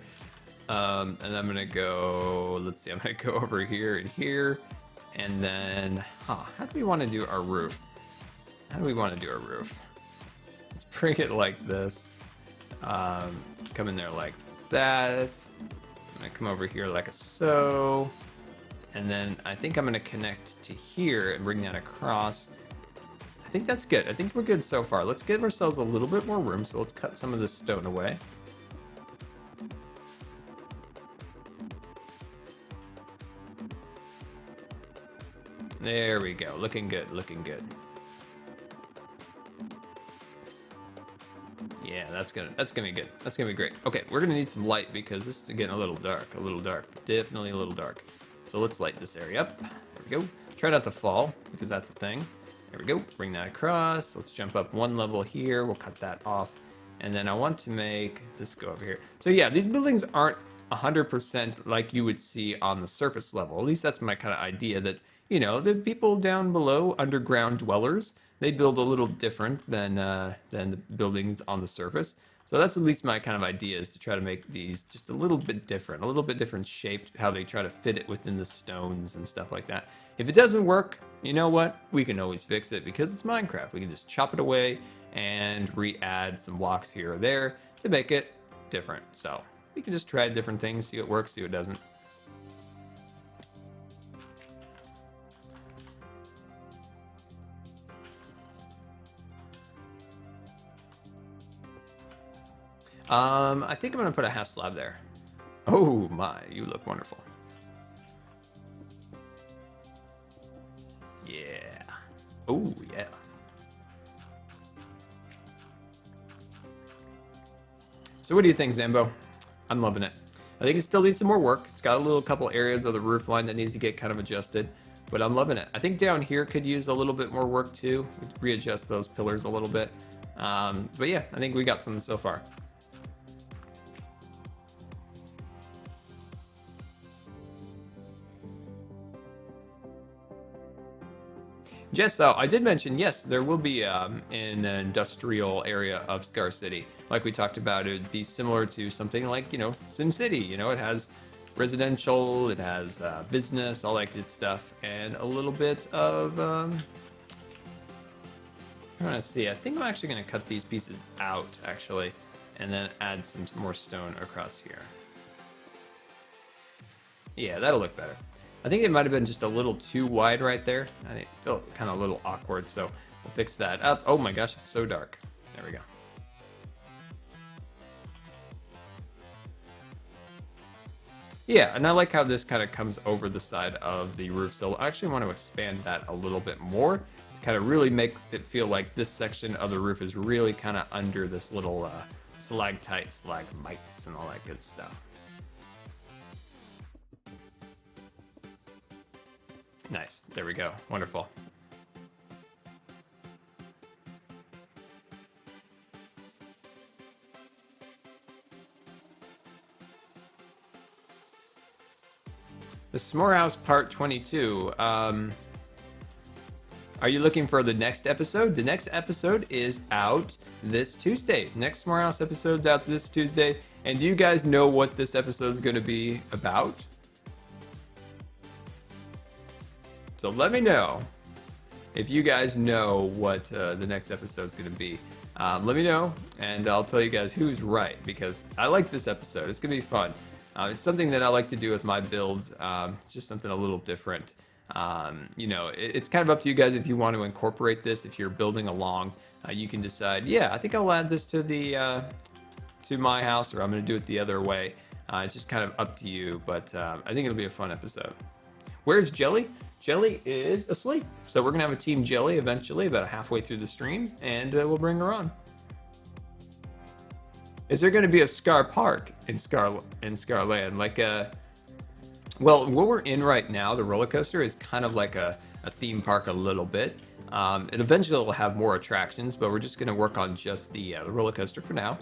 And I'm gonna go, let's see, I'm gonna go over here and here. And then, how do we want to do our roof? How do we want to do our roof? Let's bring it like this. Come in there like that. I'm gonna come over here like so. And then I think I'm gonna connect to here and bring that across. I think that's good. I think we're good so far. Let's give ourselves a little bit more room, so let's cut some of this stone away. There we go. Looking good, looking good. Yeah, that's gonna be good. That's gonna be great. Okay, we're gonna need some light because this is getting a little dark. Definitely a little dark. So let's light this area up. There we go. Try not to fall because that's a thing. There we go. Bring that across. Let's jump up one level here. We'll cut that off. And then I want to make this go over here. So yeah, these buildings aren't 100% like you would see on the surface level. At least that's my kind of idea, that, you know, the people down below, underground dwellers, they build a little different than the buildings on the surface. So that's at least my kind of idea, is to try to make these just a little bit different shaped, how they try to fit it within the stones and stuff like that. If it doesn't work, you know what? We can always fix it because it's Minecraft. We can just chop it away and re-add some blocks here or there to make it different. So we can just try different things, see what works, see what doesn't. I think I'm gonna put a half slab there. Oh my, you look wonderful. Yeah. Oh yeah. So what do you think, Zambo? I'm loving it. I think it still needs some more work. It's got a little couple areas of the roof line that needs to get kind of adjusted, but I'm loving it. I think down here could use a little bit more work too. Readjust those pillars a little bit. But yeah, I think we got something so far. Yes, so I did mention, yes, there will be an industrial area of Scar City. Like we talked about, it would be similar to something like, you know, SimCity. You know, it has residential, it has business, all that good stuff, and a little bit of, I'm trying to see, I think I'm actually going to cut these pieces out, actually, and then add some more stone across here. Yeah, that'll look better. I think it might have been just a little too wide right there. I think it felt kind of a little awkward, so we'll fix that up. Oh my gosh, it's so dark. There we go. Yeah, and I like how this kind of comes over the side of the roof, so I actually want to expand that a little bit more to kind of really make it feel like this section of the roof is really kind of under this little stalactites, stalagmites, and all that good stuff. Nice. There we go. Wonderful. The S'more House Part 22. Are you looking for the next episode? The next episode is out this Tuesday. Next S'more House episode's out this Tuesday. And do you guys know what this episode is going to be about? So let me know if you guys know what the next episode is going to be. Let me know, and I'll tell you guys who's right, because I like this episode. It's going to be fun. It's something that I like to do with my builds. Just something a little different. You know, it's kind of up to you guys if you want to incorporate this. If you're building along, you can decide, yeah, I think I'll add this to the to my house, or I'm going to do it the other way. It's just kind of up to you, but I think it'll be a fun episode. Where's Jellie? Jellie is asleep. So we're going to have a Team Jellie eventually, about halfway through the stream, and we'll bring her on. Is there going to be a Scar Park in Scarland? Like well, what we're in right now, the roller coaster, is kind of like a theme park a little bit. It eventually will have more attractions, but we're just going to work on just the roller coaster for now.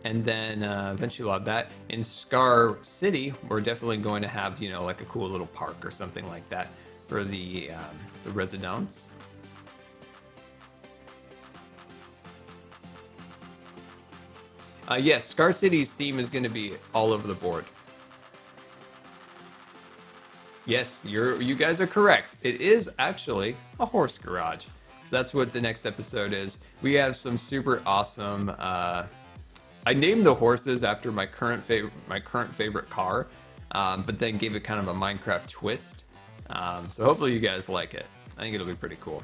And then eventually we'll have that. In Scar City, we're definitely going to have, you know, like a cool little park or something like that for the residents. Yes, Scar City's theme is going to be all over the board. Yes, you guys are correct. It is actually a horse garage. So that's what the next episode is. We have some super awesome. I named the horses after my current favorite car, but then gave it kind of a Minecraft twist. So hopefully you guys like it. I think it'll be pretty cool.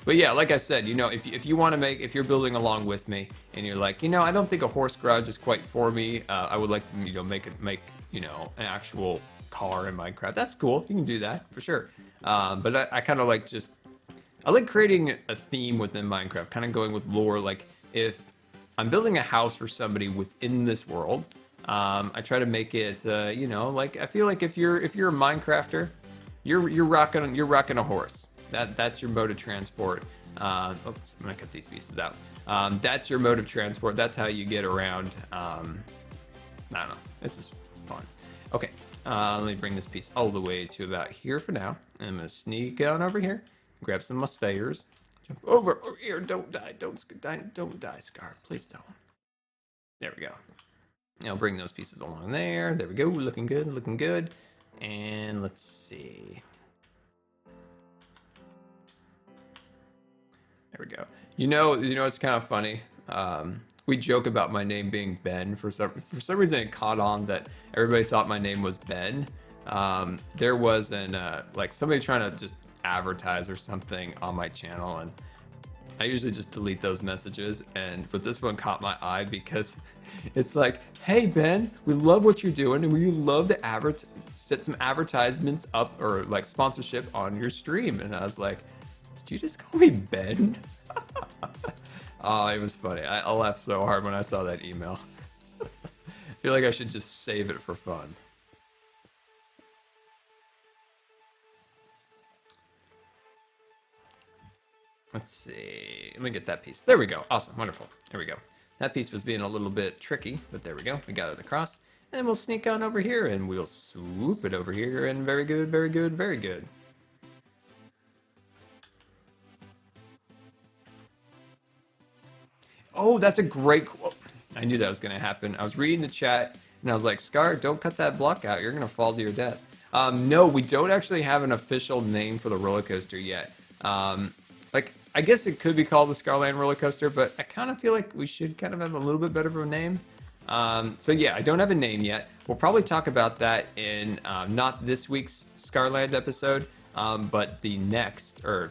But yeah, like I said, you know, if you want to if you're building along with me and you're like, you know, I don't think a horse garage is quite for me. I would like to, you know, make you know, an actual car in Minecraft. That's cool. You can do that for sure. But I kind of like I like creating a theme within Minecraft, kind of going with lore. Like if I'm building a house for somebody within this world, I try to make it, you know, like I feel like if you're a Minecrafter, you're rocking a horse. That's your mode of transport. Oops, I'm gonna cut these pieces out. That's your mode of transport. That's how you get around. I don't know. This is fun. Okay, let me bring this piece all the way to about here for now. And I'm gonna sneak on over here, grab some of my stairs, jump over here. Don't die. Don't die, Scar. Please don't. There we go. And I'll bring those pieces along there. There we go. Looking good. Looking good. And let's see. There we go. You know, it's kind of funny. We joke about my name being Ben. For some reason, it caught on that everybody thought my name was Ben. There was like somebody trying to just advertise or something on my channel, and I usually just delete those messages. But this one caught my eye because it's like, hey Ben, we love what you're doing, and we love to set some advertisements up or like sponsorship on your stream. And I was like, did you just call me Ben? Oh, it was funny. I laughed so hard when I saw that email. I feel like I should just save it for fun. Let's see. Let me get that piece. There we go. Awesome. Wonderful. There we go. That piece was being a little bit tricky, but there we go. We got it across. And we'll sneak on over here and we'll swoop it over here. And very good, very good, very good. Oh, that's a great quote. I knew that was going to happen. I was reading the chat, and I was like, Scar, don't cut that block out. You're going to fall to your death. No, we don't actually have an official name for the roller coaster yet. Like, I guess it could be called the Scarland roller coaster, but I kind of feel like we should kind of have a little bit better of a name. So yeah, I don't have a name yet. We'll probably talk about that in not this week's Scarland episode, but the next, or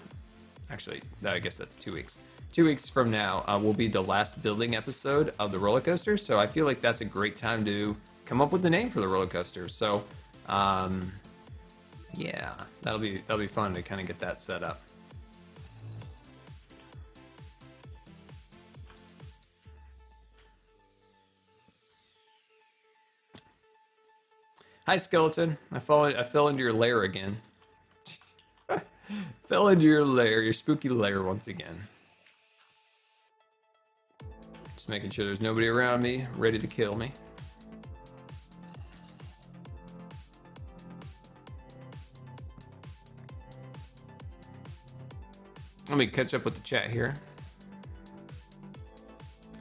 actually, I guess that's 2 weeks. 2 weeks from now will be the last building episode of the roller coaster, so I feel like that's a great time to come up with the name for the roller coaster. So, yeah, that'll be fun to kind of get that set up. Hi, Skeleton. I fell into your lair again. Fell into your lair, your spooky lair once again. Just making sure there's nobody around me ready to kill me. Let me catch up with the chat here.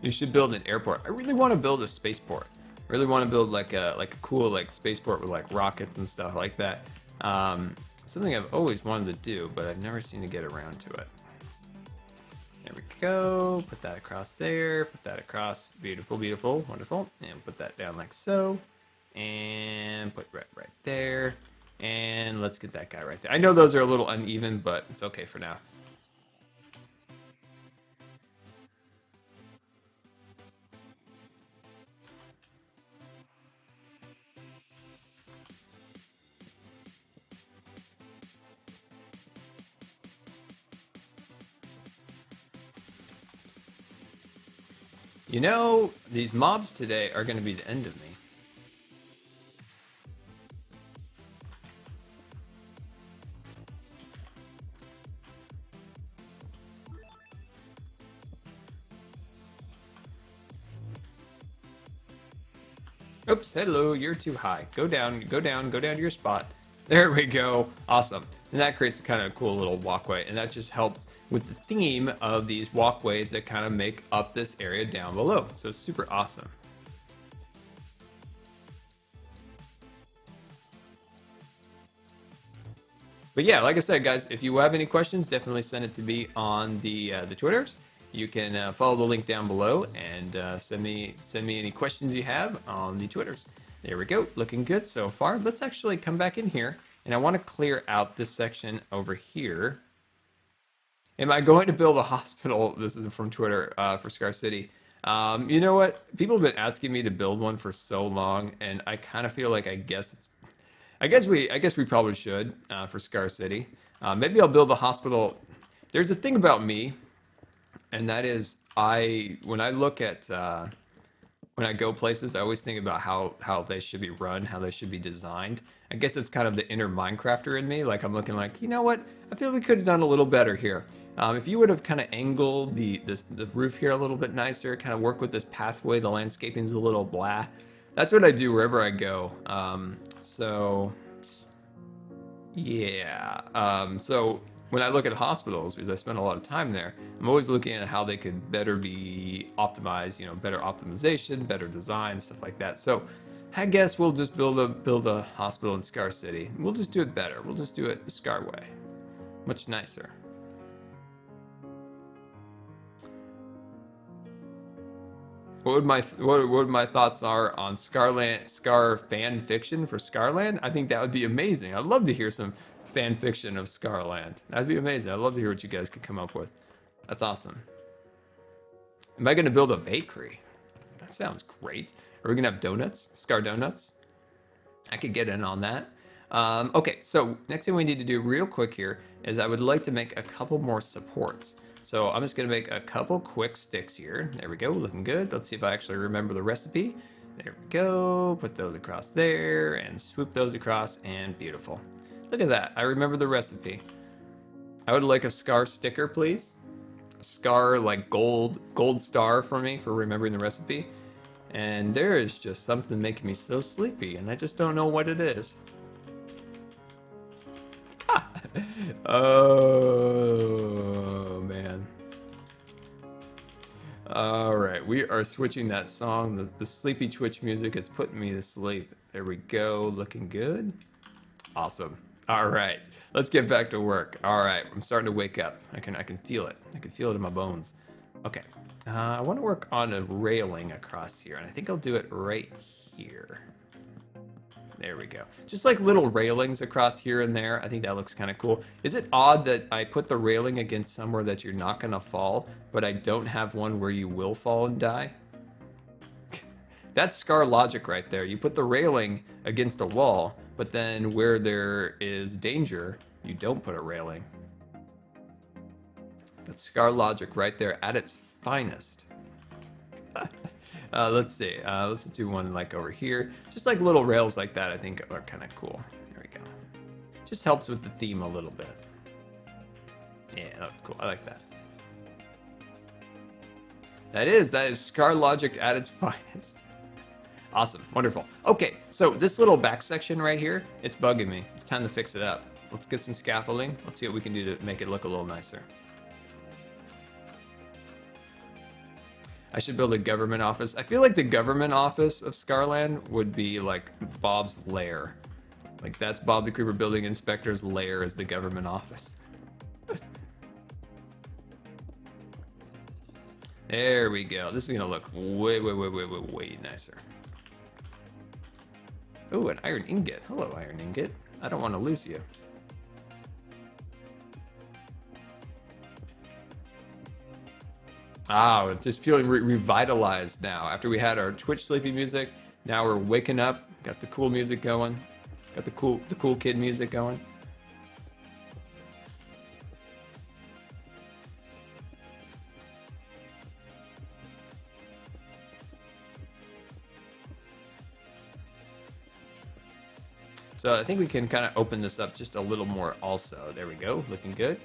You should build an airport. I really want to build a spaceport. I really want to build like a cool like spaceport with like rockets and stuff like that. Something I've always wanted to do, but I've never seemed to get around to it. There we go. Put that across there. Put that across. Beautiful, beautiful, wonderful. And put that down like so. And put right there. And let's get that guy right there. I know those are a little uneven, but it's okay for now. You know, these mobs today are going to be the end of me. Oops, hello, you're too high. Go down, go down, go down to your spot. There we go. Awesome. And that creates a kind of cool little walkway, and that just helps with the theme of these walkways that kind of make up this area down below. So super awesome. But yeah, like I said, guys, if you have any questions, definitely send it to me on the Twitters. You can follow the link down below and send me any questions you have on the Twitters. There we go, looking good so far. Let's actually come back in here, and I want to clear out this section over here. Am I going to build a hospital? This is from Twitter for Scar City. You know what? People have been asking me to build one for so long, and I kind of feel like I guess we probably should for Scar City. Maybe I'll build a hospital. There's a thing about me, and that is when I look at when I go places, I always think about how they should be run, how they should be designed. I guess it's kind of the inner Minecrafter in me. Like I'm looking like, you know what? I feel we could have done a little better here. If you would have kind of angled the roof here a little bit nicer, kind of work with this pathway, the landscaping's a little blah. That's what I do wherever I go. So yeah. So when I look at hospitals, because I spend a lot of time there, I'm always looking at how they could better be optimized, you know, better optimization, better design, stuff like that. So I guess we'll just build a hospital in Scar City. We'll just do it better. We'll just do it the Scar way. Much nicer. What would my thoughts are on Scar fan fiction for Scarland? I think that would be amazing. I'd love to hear some fan fiction of Scarland. That'd be amazing. I'd love to hear what you guys could come up with. That's awesome. Am I gonna build a bakery? That sounds great. Are we gonna have donuts? Scar donuts? I could get in on that. Okay, so next thing we need to do real quick here is I would like to make a couple more supports. So I'm just gonna make a couple quick sticks here. There we go, looking good. Let's see if I actually remember the recipe. There we go, put those across there and swoop those across, and beautiful. Look at that, I remember the recipe. I would like a Scar sticker, please. A Scar, like gold star for me for remembering the recipe. And there is just something making me so sleepy, and I just don't know what it is. Oh, man. All right, we are switching that song. The sleepy Twitch music is putting me to sleep. There we go, looking good. Awesome. All right, let's get back to work. All right, I'm starting to wake up. I can feel it. I can feel it in my bones. Okay, I want to work on a railing across here, and I think I'll do it right here. There we go. Just like little railings across here and there. I think that looks kind of cool. Is it odd that I put the railing against somewhere that you're not going to fall, but I don't have one where you will fall and die? That's Scar logic right there. You put the railing against a wall, but then where there is danger, you don't put a railing. That's Scar logic right there at its finest. Let's see. Let's do one like over here. Just like little rails like that, I think are kind of cool. There we go. Just helps with the theme a little bit. Yeah, that's cool. I like that. That is Scar logic at its finest. Awesome. Wonderful. Okay, so this little back section right here, it's bugging me. It's time to fix it up. Let's get some scaffolding. Let's see what we can do to make it look a little nicer. I should build a government office. I feel like the government office of Scarland would be like Bob's lair. Like that's Bob the Creeper Building Inspector's lair is the government office. There we go. This is gonna look way nicer. Ooh, an iron ingot. Hello, iron ingot. I don't want to lose you. Ah, just feeling revitalized now. After we had our Twitch sleepy music, now we're waking up. Got the cool music going. Got the cool kid music going. So I think we can kind of open this up just a little more also. There we go, looking good.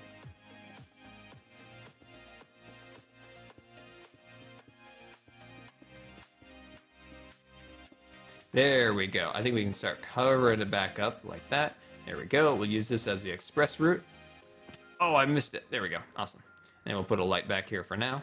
There we go. I think we can start covering it back up like that. There we go. We'll use this as the express route. Oh, I missed it. There we go. Awesome. And we'll put a light back here for now.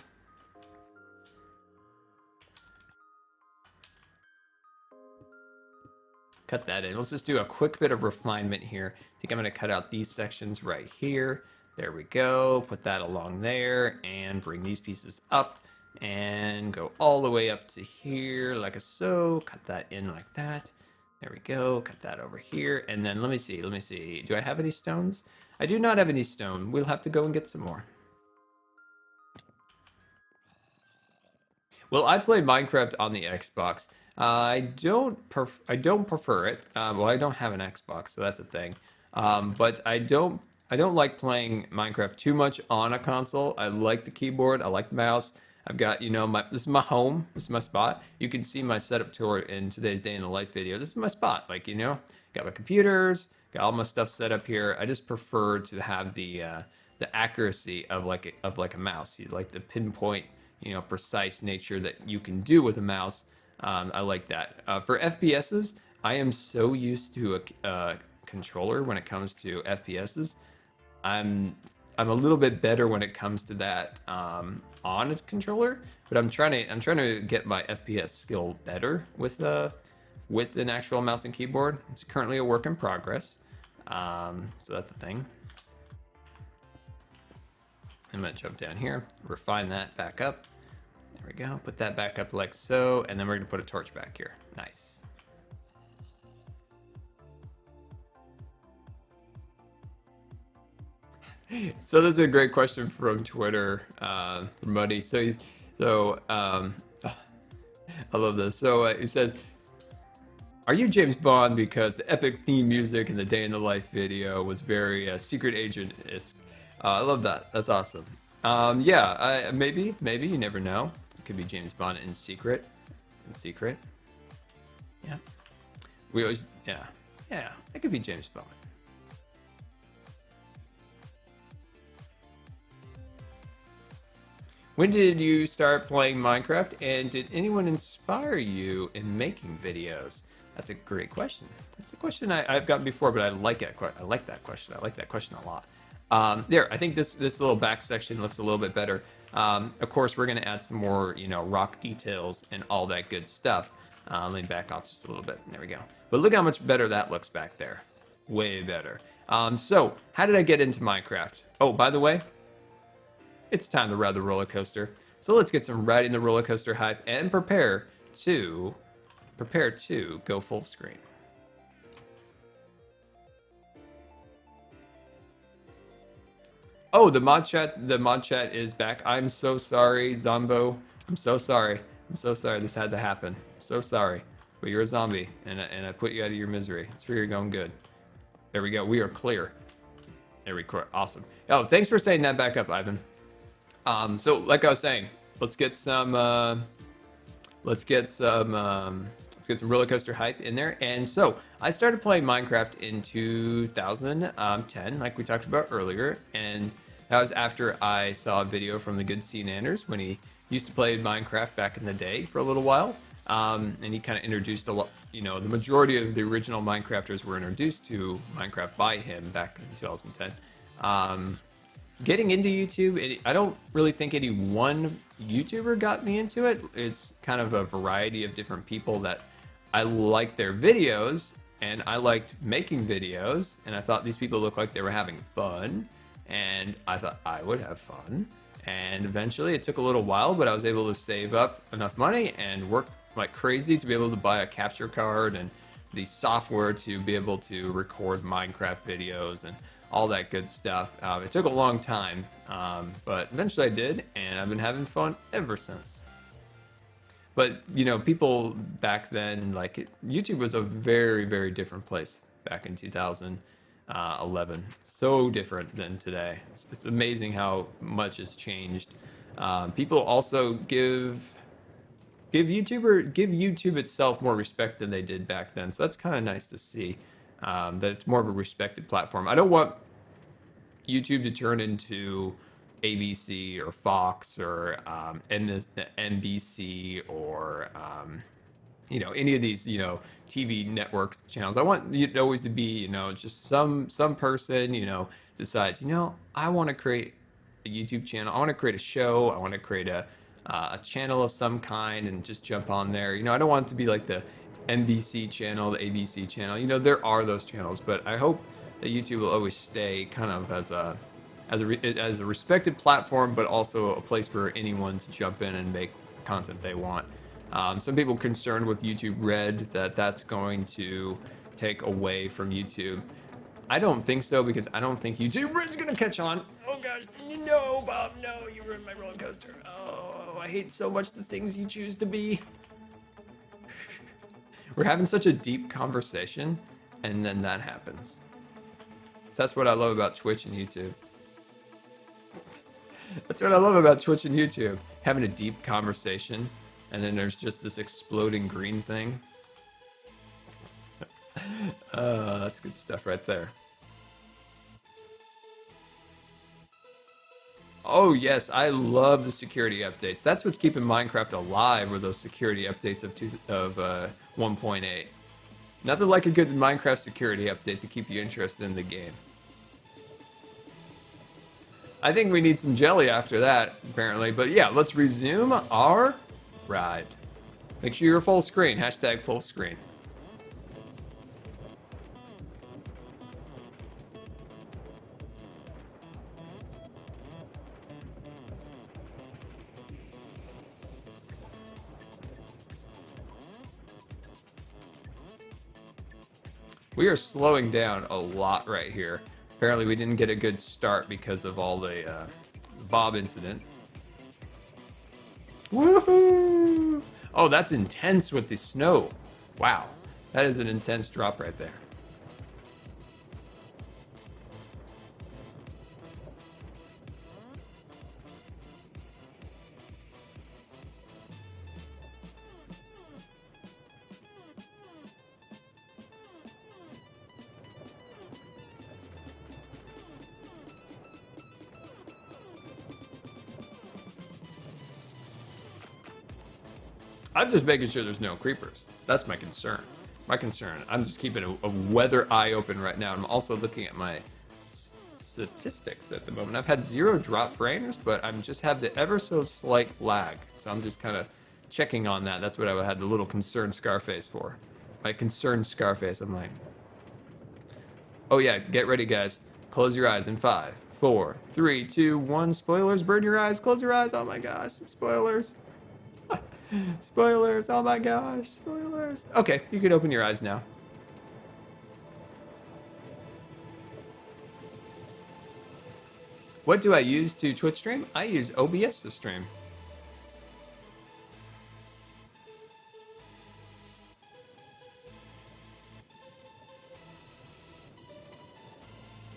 Cut that in. Let's just do a quick bit of refinement here. I think I'm going to cut out these sections right here. There we go. Put that along there and bring these pieces up and go all the way up to here like so. Cut that in like that. There we go. Cut that over here. And then let me see. Do I have any stones? I do not have any stone. We'll have to go and get some more. Well, I played Minecraft on the Xbox. I don't prefer it. Well, I don't have an Xbox, so that's a thing. But I don't like playing Minecraft too much on a console. I like the keyboard. I like the mouse. I've got, this is my home. This is my spot. You can see my setup tour in today's day in the life video. This is my spot. Like, got my computers, got all my stuff set up here. I just prefer to have the accuracy of like a mouse. You like the pinpoint, precise nature that you can do with a mouse. I like that. For FPSs, I am so used to a controller when it comes to FPSs. I'm a little bit better when it comes to that on a controller, but I'm trying to get my FPS skill better with an actual mouse and keyboard. It's currently a work in progress, so that's the thing. I'm gonna jump down here, refine that back up. There we go. Put that back up like so, and then we're gonna put a torch back here. Nice. So this is a great question from Twitter, from Muddy. I love this. So he says, "Are you James Bond because the epic theme music in the Day in the Life video was very secret agent-esque?" I love that. That's awesome. Yeah, maybe you never know. It could be James Bond in secret. Yeah. Yeah. It could be James Bond. When did you start playing Minecraft, and did anyone inspire you in making videos? That's a great question. It's a question I've gotten before, but I like it. I like that question. I like that question a lot. I think this little back section looks a little bit better. Of course, we're going to add some more, rock details and all that good stuff. Let me back off just a little bit. There we go. But look how much better that looks back there. Way better. So, how did I get into Minecraft? Oh, by the way, it's time to ride the roller coaster. So let's get some riding the roller coaster hype and prepare to go full screen. Oh, the mod chat is back. I'm so sorry, Zombo. I'm so sorry. This had to happen. So sorry. But you're a zombie, and I put you out of your misery. It's for your own good. There we go. We are clear. There we go. Awesome. Oh, thanks for saying that back up, Ivan. So like I was saying, let's get some roller coaster hype in there. And so I started playing Minecraft in 2010, like we talked about earlier, and that was after I saw a video from the Good Nanners when he used to play Minecraft back in the day for a little while. And he kind of introduced a lot, the majority of the original Minecrafters were introduced to Minecraft by him back in 2010. Getting into YouTube, I don't really think any one YouTuber got me into it. It's kind of a variety of different people that I liked their videos, and I liked making videos, and I thought these people looked like they were having fun, and I thought I would have fun. And eventually, it took a little while, but I was able to save up enough money and work like crazy to be able to buy a capture card and the software to be able to record Minecraft videos and all that good stuff. It took a long time, but eventually I did, and I've been having fun ever since. But, people back then, YouTube was a very, very different place back in 2011. So different than today. It's amazing how much has changed. People also give YouTube itself more respect than they did back then, so that's kind of nice to see. that it's more of a respected platform. I don't want YouTube to turn into ABC or Fox or NBC or any of these TV network channels. I want it always to be just some person decides I want to create a YouTube channel. I want to create a show. I want to create a channel of some kind and just jump on there. I don't want it to be like the NBC channel, the ABC channel. There are those channels, but I hope that YouTube will always stay kind of as a respected platform, but also a place for anyone to jump in and make content they want. Some people concerned with YouTube Red that that's going to take away from YouTube. I don't think so, because I don't think YouTube Red's gonna catch on. Oh gosh, no, Bob, no, you ruined my roller coaster. Oh, I hate so much the things you choose to be. We're having such a deep conversation, and then that happens. That's what I love about Twitch and YouTube. That's what I love about Twitch and YouTube. Having a deep conversation, and then there's just this exploding green thing. That's good stuff right there. Oh yes, I love the security updates. That's what's keeping Minecraft alive, were those security updates of 1.8. Nothing like a good Minecraft security update to keep you interested in the game. I think we need some jelly after that, apparently. But yeah, let's resume our ride. Make sure you're full screen. Hashtag full screen. We are slowing down a lot right here. Apparently we didn't get a good start because of all the Bob incident. Woohoo! Oh, that's intense with the snow. Wow, that is an intense drop right there. I'm just making sure there's no creepers. That's my concern. I'm just keeping a weather eye open right now. I'm also looking at my statistics at the moment. I've had 0 drop frames, but I'm just have the ever so slight lag. So I'm just kind of checking on that. That's what I had the little concerned Scarface for. My concerned Scarface. I'm like, oh yeah, get ready guys. Close your eyes in 5, 4, 3, 2, 1. Spoilers, burn your eyes, close your eyes. Oh my gosh, spoilers. Spoilers, oh my gosh, spoilers. Okay, you can open your eyes now. What do I use to Twitch stream? I use OBS to stream.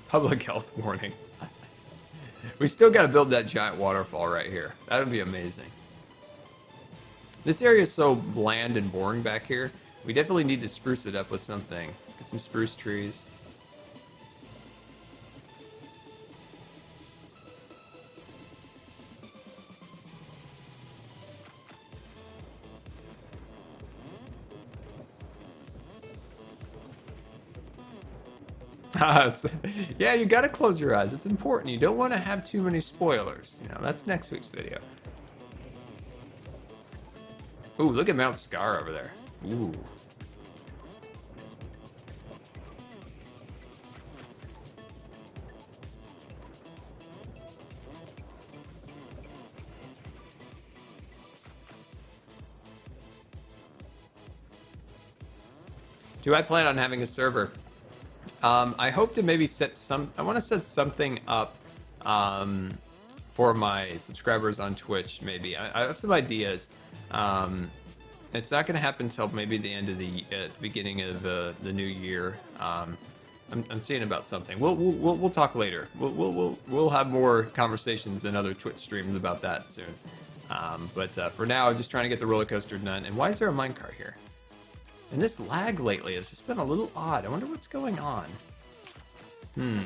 Public health warning. We still gotta build that giant waterfall right here. That would be amazing. This area is so bland and boring back here. We definitely need to spruce it up with something. Get some spruce trees. Yeah, you gotta close your eyes. It's important. You don't want to have too many spoilers. That's next week's video. Ooh, look at Mount Scar over there. Ooh. Do I plan on having a server? I hope to maybe I want to set something up for my subscribers on Twitch, maybe. I have some ideas. It's not going to happen until maybe the end of the beginning of the new year. I'm seeing about something. We'll talk later. We'll have more conversations and other Twitch streams about that soon. But for now, I'm just trying to get the roller coaster done. And why is there a minecart here? And this lag lately has just been a little odd. I wonder what's going on.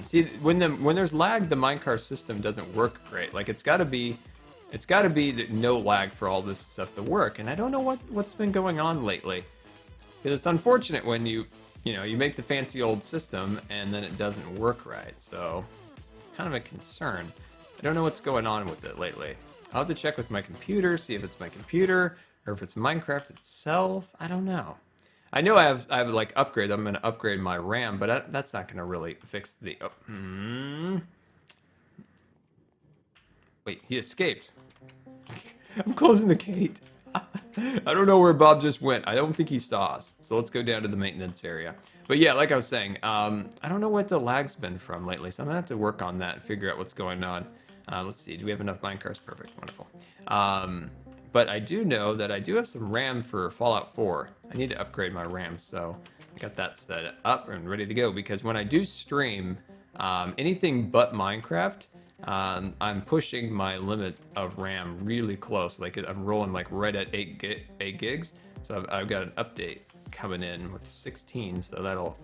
See, when there's lag, the minecart system doesn't work great. Like it's got to be no lag for all this stuff to work. And I don't know what's been going on lately. Because it's unfortunate when you make the fancy old system and then it doesn't work right. So, kind of a concern. I don't know what's going on with it lately. I'll have to check with my computer, see if it's my computer or if it's Minecraft itself. I don't know. I know I have like upgrades. I'm going to upgrade my RAM, but that's not going to really fix the... Wait, he escaped. I'm closing the gate. I don't know where Bob just went. I don't think he saw us. So let's go down to the maintenance area. But yeah, like I was saying, I don't know what the lag's been from lately, so I'm going to have to work on that and figure out what's going on. Let's see, do we have enough minecarts? Perfect, wonderful. But I do know that I do have some RAM for Fallout 4. I need to upgrade my RAM, so I got that set up and ready to go. Because when I do stream anything but Minecraft, I'm pushing my limit of RAM really close. Like I'm rolling like right at 8 gigs. So I've got an update coming in with 16, so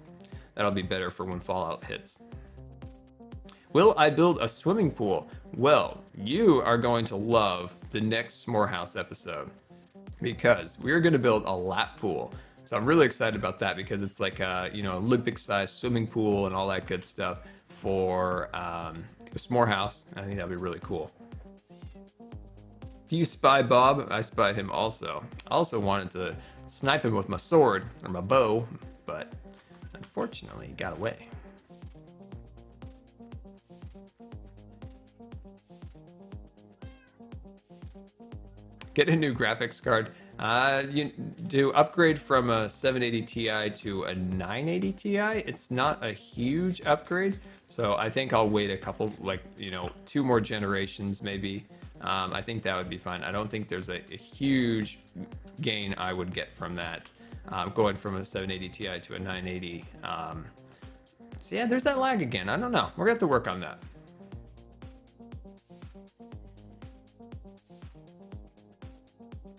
that'll be better for when Fallout hits. Will I build a swimming pool? Well, you are going to love the next S'more House episode because we're going to build a lap pool. So I'm really excited about that because it's like a, Olympic-sized swimming pool and all that good stuff for the S'more House. I think that'd be really cool. Do you spy Bob? I spied him also. I also wanted to snipe him with my sword or my bow, but unfortunately he got away. Get a new graphics card. You do upgrade from a 780 Ti to a 980 Ti. It's not a huge upgrade, so I think I'll wait a couple, 2 more generations maybe. I think that would be fine. I don't think there's a huge gain I would get from that, going from a 780 Ti to a 980. So yeah, there's that lag again. I don't know. We're gonna have to work on that.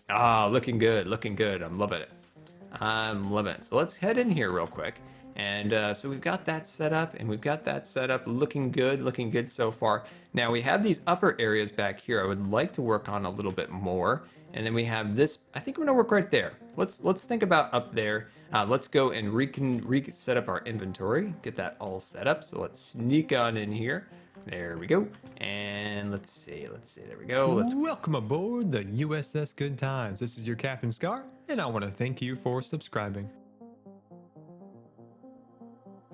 Ah, looking good, looking good. I'm loving it. I'm loving it. So let's head in here real quick. And so we've got that set up, and we've got that set up looking good so far. Now we have these upper areas back here I would like to work on a little bit more. And then we have this, I think we're gonna work right there. Let's think about up there. Let's go and reset up our inventory, get that all set up. So let's sneak on in here. There we go. And let's see, there we go. Welcome aboard the USS Good Times. This is your Captain Scar, and I want to thank you for subscribing.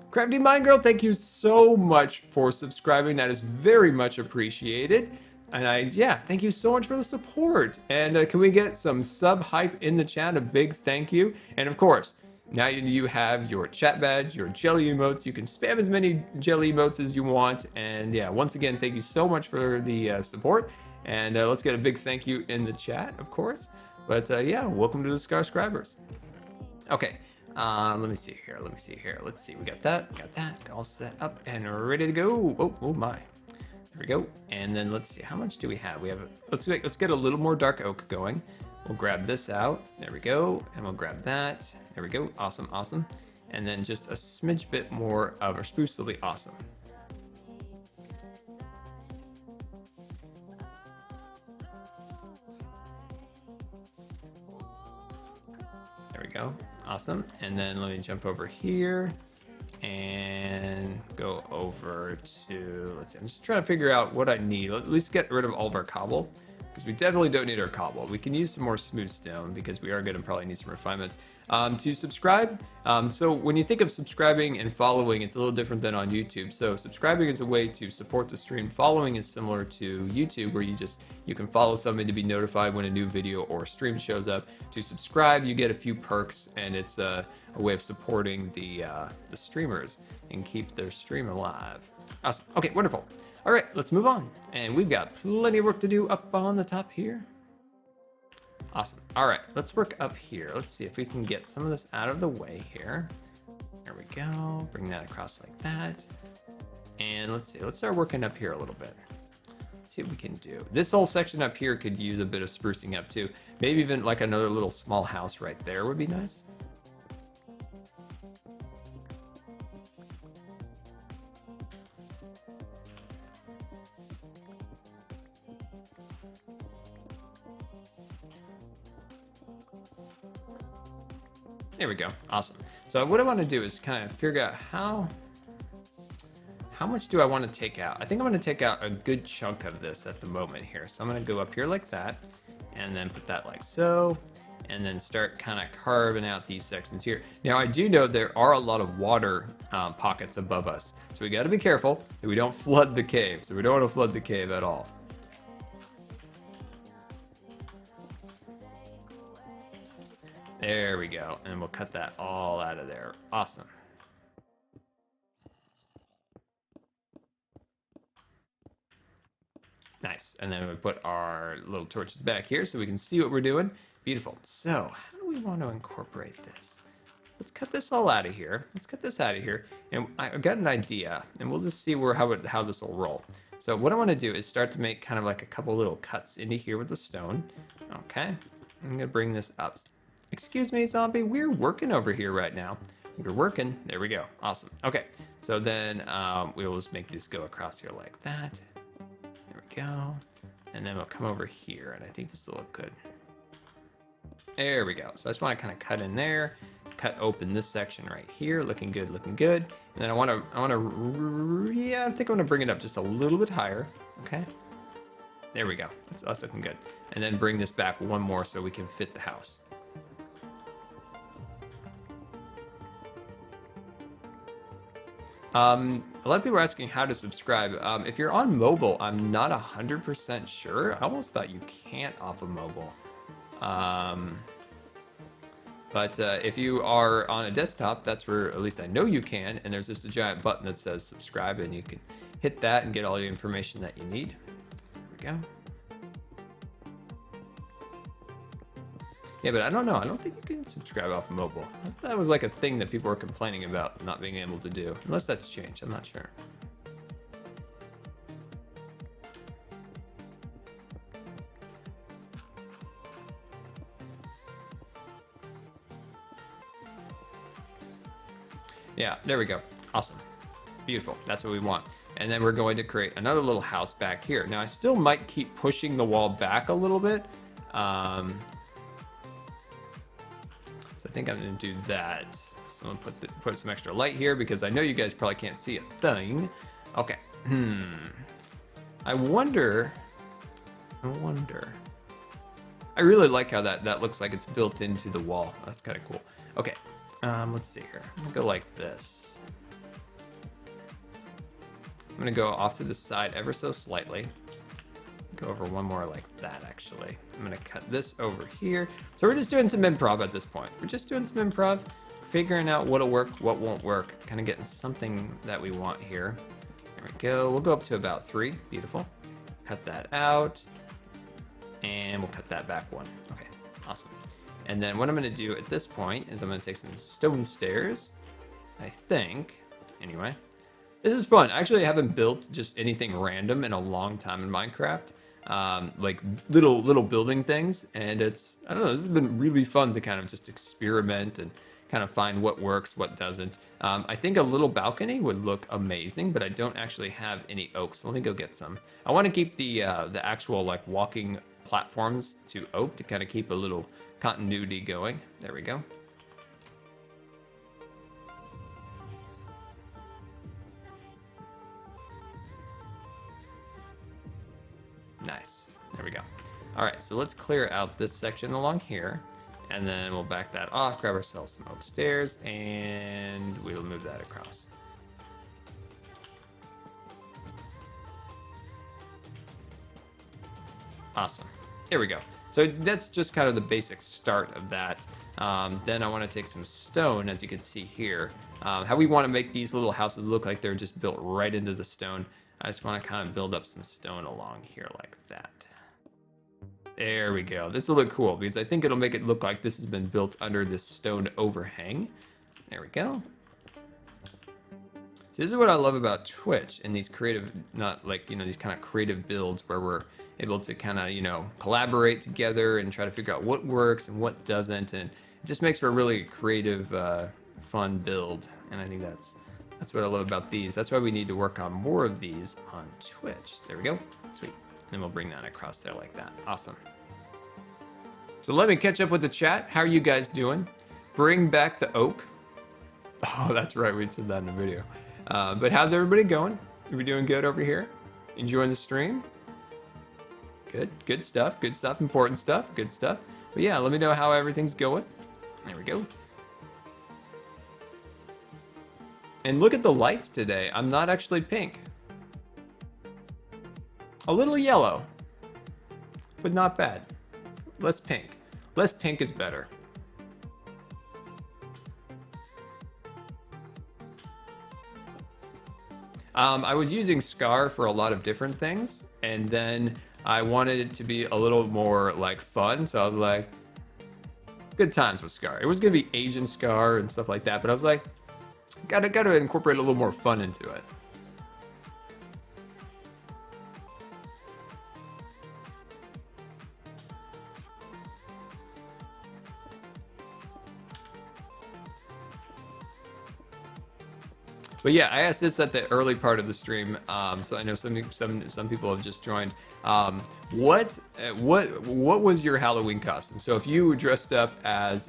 Crafty Mind Girl, thank you so much for subscribing. That is very much appreciated. And thank you so much for the support. And can we get some sub hype in the chat? A big thank you. And of course, now you have your chat badge, your jelly emotes. You can spam as many jelly emotes as you want. And yeah, once again, thank you so much for the support. And let's get a big thank you in the chat, of course. But yeah, welcome to the Scar Scribers. Okay, let me see here. Let's see, we got that all set up and ready to go. Oh my. There we go. And then let's see, how much do we have? Let's get a little more dark oak going. We'll grab this out. There we go. And we'll grab that. There we go. Awesome. And then just a smidge bit more of our spruce will be awesome. There we go. Awesome. And then let me jump over here and go over to, let's see, I'm just trying to figure out what I need. At least get rid of all of our cobble, because we definitely don't need our cobble. We can use some more smooth stone because we are going to probably need some refinements. To subscribe, so when you think of subscribing and following, it's a little different than on YouTube. So subscribing is a way to support the stream. Following is similar to YouTube, where you can follow somebody to be notified when a new video or stream shows up. To subscribe, you get a few perks, and it's a way of supporting the streamers and keep their stream alive. Awesome. Okay, wonderful. All right, let's move on. And we've got plenty of work to do up on the top here. Awesome. All right, let's work up here. Let's see if we can get some of this out of the way here. There we go. Bring that across like that. And let's see, let's start working up here a little bit. Let's see what we can do. This whole section up here could use a bit of sprucing up too. Maybe even like another little small house right there would be nice. There we go. Awesome. So what I want to do is kind of figure out how much do I want to take out? I think I'm going to take out a good chunk of this at the moment here. So I'm going to go up here like that, and then put that like so, and then start kind of carving out these sections here. Now I do know there are a lot of water pockets above us, so we got to be careful that we don't flood the cave. So we don't want to flood the cave at all. There we go, and we'll cut that all out of there. Awesome. Nice, and then we put our little torches back here so we can see what we're doing. Beautiful. So, how do we want to incorporate this? Let's cut this all out of here. Let's cut this out of here, and I've got an idea, and we'll just see how this will roll. So what I want to do is start to make kind of like a couple little cuts into here with the stone. Okay, I'm gonna bring this up. Excuse me, zombie, we're working over here right now. We're working. There we go. Awesome. Okay, so then we'll just make this go across here like that. Go, and then we'll come over here, and I think this will look good. There we go. So I just want to kind of cut in there, cut open this section right here, looking good, looking good. And then I think I'm gonna bring it up just a little bit higher. Okay, there we go. That's looking good. And then bring this back one more so we can fit the house. A lot of people are asking how to subscribe. If you're on mobile, I'm not 100% sure. I almost thought you can't off of mobile. But if you are on a desktop, that's where at least I know you can. And there's just a giant button that says subscribe, and you can hit that and get all the information that you need. There we go. Yeah, but I don't know. I don't think you can subscribe off of mobile. I thought that was like a thing that people were complaining about not being able to do. Unless that's changed. I'm not sure. Yeah, there we go. Awesome. Beautiful. That's what we want. And then we're going to create another little house back here. Now, I still might keep pushing the wall back a little bit. So I think I'm going to do that. So I'm going to put some extra light here because I know you guys probably can't see a thing. Okay. I wonder. I really like how that looks like it's built into the wall. That's kind of cool. Okay. Let's see here. I'm going to go like this. I'm going to go off to the side ever so slightly. Go over one more like that, actually. I'm going to cut this over here. So we're just doing some improv at this point. We're just doing some improv, figuring out what'll work, what won't work, kind of getting something that we want here. There we go. We'll go up to about 3. Beautiful. Cut that out. And we'll cut that back 1. Okay, awesome. And then what I'm going to do at this point is I'm going to take some stone stairs, I think. Anyway, this is fun. Actually, I haven't built just anything random in a long time in Minecraft. Like little building things, and I don't know, this has been really fun to kind of just experiment and kind of find what works, what doesn't. I think a little balcony would look amazing, but I don't actually have any oak, so let me go get some. I want to keep the actual like walking platforms to oak to kind of keep a little continuity going. There we go. Nice. There we go. All right, so let's clear out this section along here, and then we'll back that off, grab ourselves some oak stairs, and we'll move that across. Awesome. There we go. So that's just kind of the basic start of that. Then I want to take some stone, as you can see here. How we want to make these little houses look like they're just built right into the stone. I just want to kind of build up some stone along here like that. There we go. This will look cool because I think it'll make it look like this has been built under this stone overhang. There we go. So this is what I love about Twitch and these creative, not like, you know, these kind of creative builds where we're able to kind of, you know, collaborate together and try to figure out what works and what doesn't. And it just makes for a really creative, fun build. And I think that's what I love about these. That's why we need to work on more of these on Twitch. There we go. Sweet. And we'll bring that across there like that. Awesome. So let me catch up with the chat. How are you guys doing? bring back the oak. Oh, that's right. We said that in the video. But how's everybody going? Are we doing good over here? Enjoying the stream? Good stuff. Good stuff. Important stuff. Good stuff. But yeah, let me know how everything's going. There we go. And look at the lights today. I'm not actually pink. A little yellow, but not bad. Less pink. Less pink is better. I was using Scar for a lot of different things, and then I wanted it to be a little more like fun, so I was like, good times with Scar. It was gonna be Asian Scar and stuff like that, but I was like, gotta incorporate a little more fun into it. But yeah, I asked this at the early part of the stream, so I know some people have just joined. What was your Halloween costume? So if you dressed up as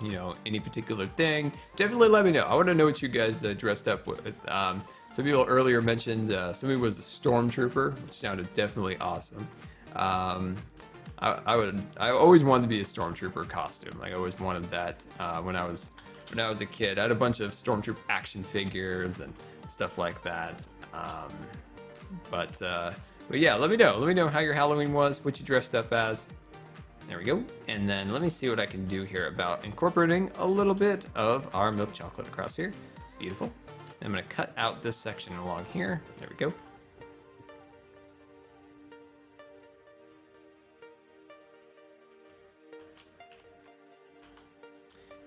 you know, any particular thing, definitely let me know. I want to know what you guys dressed up with. Some people earlier mentioned somebody was a stormtrooper, which sounded definitely awesome. I always wanted to be a stormtrooper costume. Like I always wanted that when I was a kid. I had a bunch of Stormtrooper action figures and stuff like that. But yeah, let me know. Let me know how your Halloween was, what you dressed up as. There we go. And then let me see what I can do here about incorporating a little bit of our milk chocolate across here. Beautiful. I'm gonna cut out this section along here. There we go.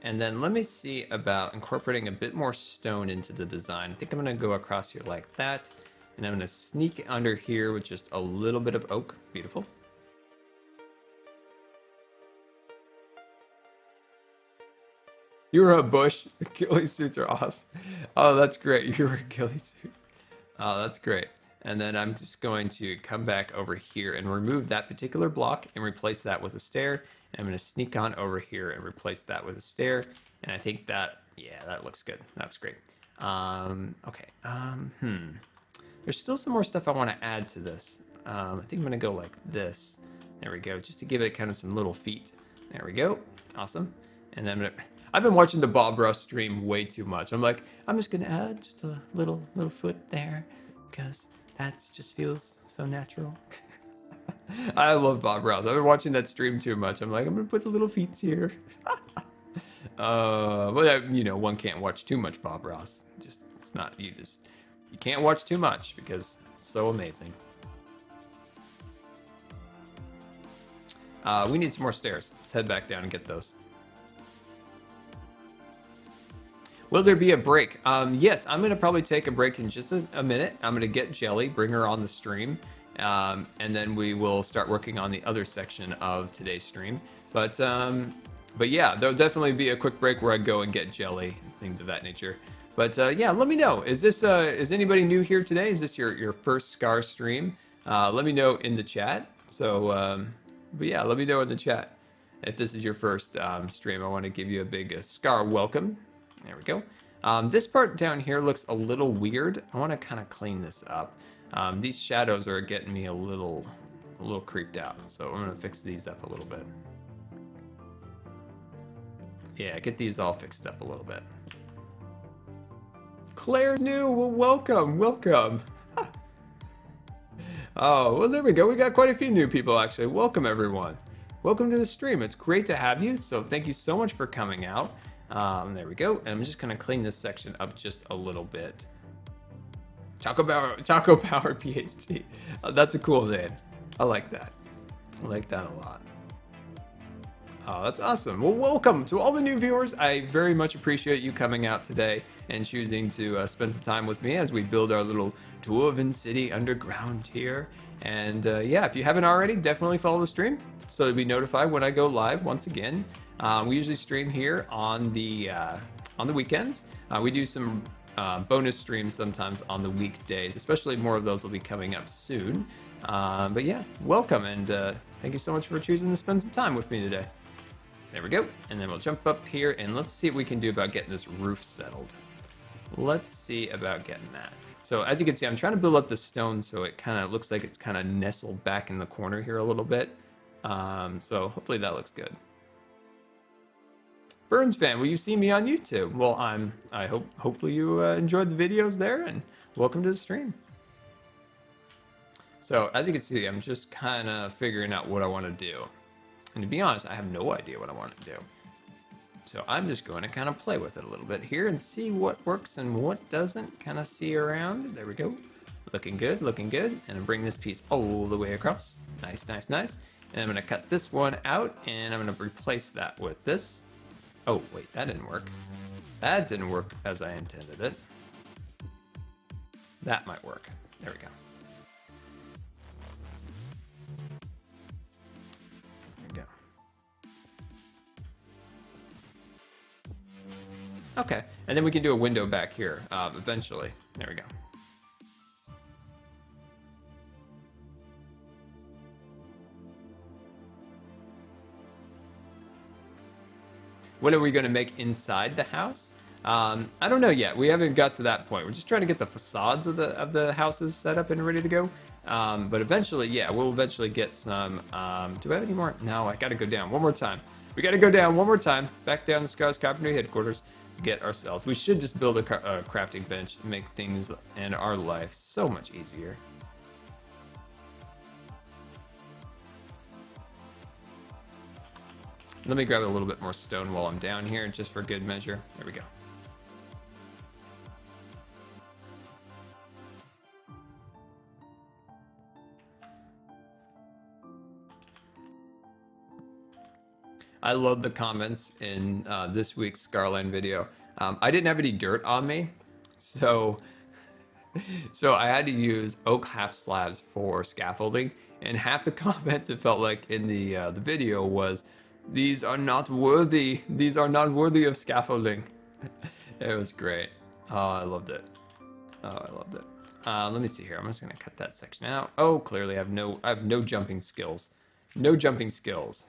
And then let me see about incorporating a bit more stone into the design. I think I'm gonna go across here like that. And I'm gonna sneak under here with just a little bit of oak. Beautiful. You're a bush. Ghillie suits are awesome. Oh, that's great. You're a ghillie suit. Oh, that's great. And then I'm just going to come back over here and remove that particular block and replace that with a stair. And I'm going to sneak on over here and replace that with a stair. And I think that, yeah, that looks good. That's great. Okay. There's still some more stuff I want to add to this. I think I'm going to go like this. There we go. Just to give it kind of some little feet. There we go. Awesome. And then I've been watching the Bob Ross stream way too much. I'm like, I'm just going to add just a little foot there because that just feels so natural. I love Bob Ross. I've been watching that stream too much. I'm like, I'm gonna put the little feet here. Well, you know, one can't watch too much Bob Ross. It's not, you can't watch too much because it's so amazing. We need some more stairs. Let's head back down and get those. Will there be a break? Yes, I'm gonna probably take a break in just a minute. I'm gonna get Jellie, bring her on the stream. And then we will start working on the other section of today's stream. But yeah, there'll definitely be a quick break where I go and get Jellie and things of that nature. But yeah, let me know. Is anybody new here today? Is this your first Scar stream? Let me know in the chat. So, but yeah, let me know in the chat if this is your first stream. I want to give you a big Scar welcome. There we go. This part down here looks a little weird. I want to kind of clean this up. These shadows are getting me a little creeped out, so I'm gonna fix these up a little bit. Yeah, get these all fixed up a little bit. Claire's new. Well, welcome. Oh, well, there we go. We got quite a few new people actually. Welcome everyone. Welcome to the stream. It's great to have you. So thank you so much for coming out. There we go. And I'm just gonna clean this section up just a little bit. Choco Power PhD. Oh, that's a cool name. I like that. I like that a lot. Oh, that's awesome. Well, welcome to all the new viewers. I very much appreciate you coming out today and choosing to spend some time with me as we build our little Dwarven City underground here. And yeah, if you haven't already, definitely follow the stream so you'll be notified when I go live once again. We usually stream here on the weekends. We do some bonus streams sometimes on the weekdays, especially more of those will be coming up soon. But yeah, welcome and thank you so much for choosing to spend some time with me today. There we go. And then we'll jump up here and let's see what we can do about getting this roof settled. Let's see about getting that. So as you can see, I'm trying to build up the stone so it kind of looks like it's kind of nestled back in the corner here a little bit. So hopefully that looks good. Burns fan, will you see me on YouTube? Well, hopefully you enjoyed the videos there, and welcome to the stream. So as you can see, I'm just kind of figuring out what I want to do. And to be honest, I have no idea what I want to do. So I'm just going to kind of play with it a little bit here and see what works and what doesn't. Kind of see around. There we go. Looking good, looking good. And I'll bring this piece all the way across. Nice, nice, nice. And I'm going to cut this one out, and I'm going to replace that with this. Oh, wait, that didn't work. That didn't work as I intended it. That might work. There we go. There we go. Okay, and then we can do a window back here eventually. There we go. What are we going to make inside the house? I don't know yet. We haven't got to that point. We're just trying to get the facades of the houses set up and ready to go. But eventually, yeah, we'll eventually get some. Do I have any more? No, I got to go down one more time. We got to go down one more time. Back down to Scar's Carpentry headquarters to get ourselves. We should just build a crafting bench and make things in our life so much easier. Let me grab a little bit more stone while I'm down here, just for good measure. There we go. I love the comments in this week's Scarland video. I didn't have any dirt on me, so I had to use oak half slabs for scaffolding, and half the comments it felt like in the video was, "These are not worthy. These are not worthy of scaffolding." It was great. Oh, I loved it. Oh, I loved it. Let me see here. I'm just gonna cut that section out. Oh, clearly I have no jumping skills. No jumping skills.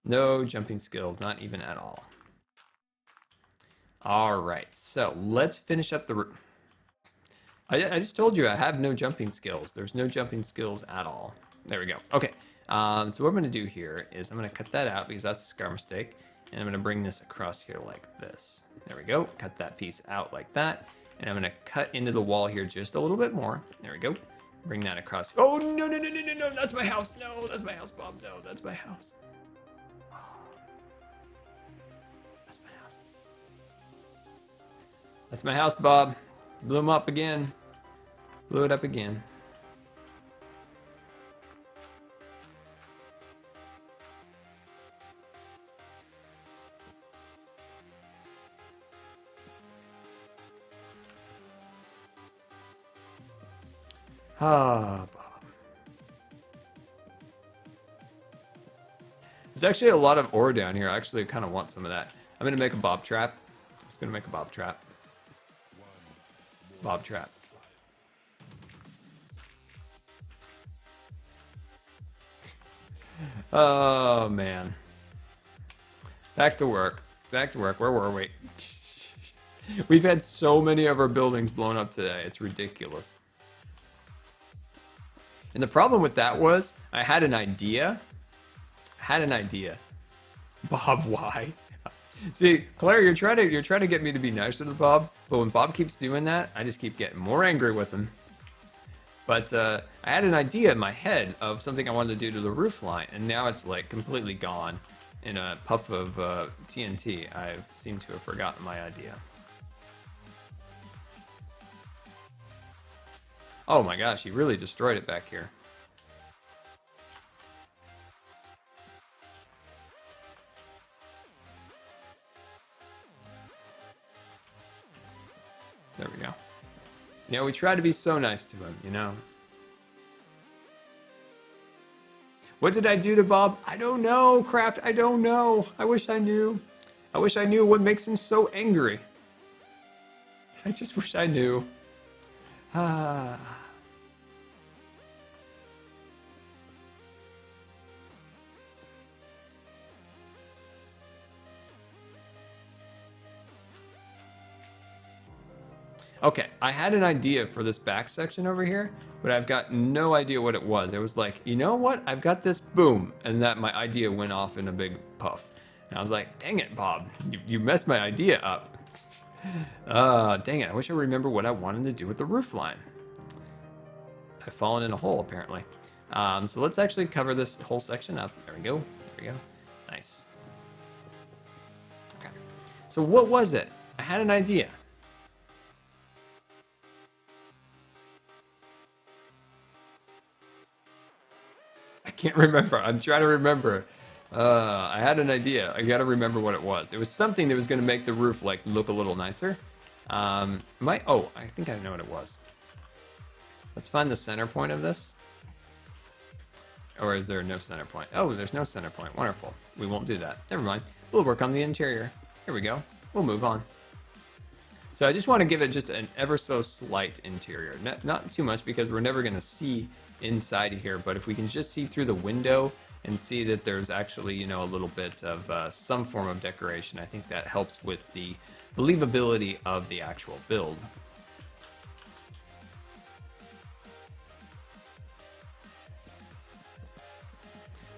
No jumping skills, not even at all. All right, so let's finish up the. I just told you I have no jumping skills. There's no jumping skills at all. There we go. Okay. So what I'm going to do here is I'm going to cut that out because that's a Scar mistake. And I'm going to bring this across here like this. There we go. Cut that piece out like that. And I'm going to cut into the wall here just a little bit more. There we go. Bring that across. Oh, no, no, no, no, no, no. That's my house. No, that's my house, Bob. No, that's my house. That's my house. That's my house, Bob. Blew him up again. Blew it up again. Ah, Bob. There's actually a lot of ore down here. I actually kind of want some of that. I'm going to make a bob trap. I'm just going to make a bob trap. Bob trap. Oh, man. Back to work. Back to work. Where were we? We've had so many of our buildings blown up today. It's ridiculous. And the problem with that was I had an idea. Bob, why? See, Claire, you're trying to get me to be nicer to Bob, but when Bob keeps doing that, I just keep getting more angry with him. But I had an idea in my head of something I wanted to do to the roof line, and now it's like completely gone in a puff of TNT. I seem to have forgotten my idea. Oh my gosh, he really destroyed it back here. There we go. You know, we try to be so nice to him, you know. What did I do to Bob? I don't know, Craft. I don't know. I wish I knew. I wish I knew what makes him so angry. I just wish I knew. Ah. Okay, I had an idea for this back section over here, but I've got no idea what it was. It was like, you know what? I've got this, boom, and that my idea went off in a big puff. And I was like, dang it, Bob, you messed my idea up. Dang it, I wish I remember what I wanted to do with the roof line. I've fallen in a hole, apparently. So let's actually cover this whole section up. There we go, there we go. Nice. Okay, so what was it? I had an idea. I can't remember. I'm trying to remember. I had an idea. I gotta remember what it was. It was something that was gonna make the roof like look a little nicer. Oh, I think I know what it was. Let's find the center point of this. Or is there no center point? Oh, there's no center point. Wonderful. We won't do that. Never mind. We'll work on the interior. Here we go. We'll move on. So I just want to give it just an ever so slight interior. Not too much because we're never going to see inside here, but if we can just see through the window and see that there's actually, you know, a little bit of some form of decoration, I think that helps with the believability of the actual build.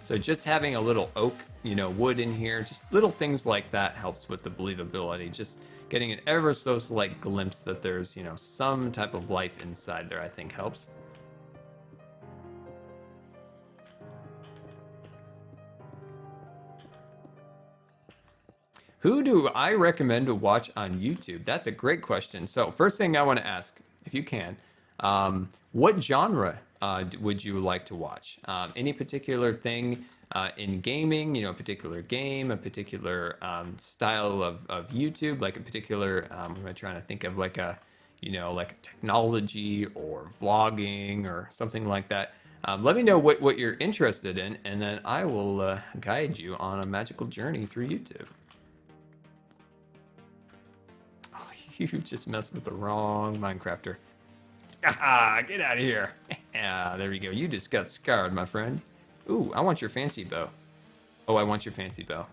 So just having a little oak, you know, wood in here, just little things like that helps with the believability. Just getting an ever so slight glimpse that there's, you know, some type of life inside there, I think helps. Who do I recommend to watch on YouTube? That's a great question. So first thing I want to ask, if you can, what genre would you like to watch? Any particular thing in gaming, you know, a particular game, a particular style of YouTube, like a particular, I'm trying to think of like a, you know, like technology or vlogging or something like that. Let me know what you're interested in, and then I will guide you on a magical journey through YouTube. Oh, you just messed with the wrong Minecrafter. Ah, get out of here. Yeah, there we go. You just got scarred, my friend. Ooh, I want your fancy bow. Oh, I want your fancy bow.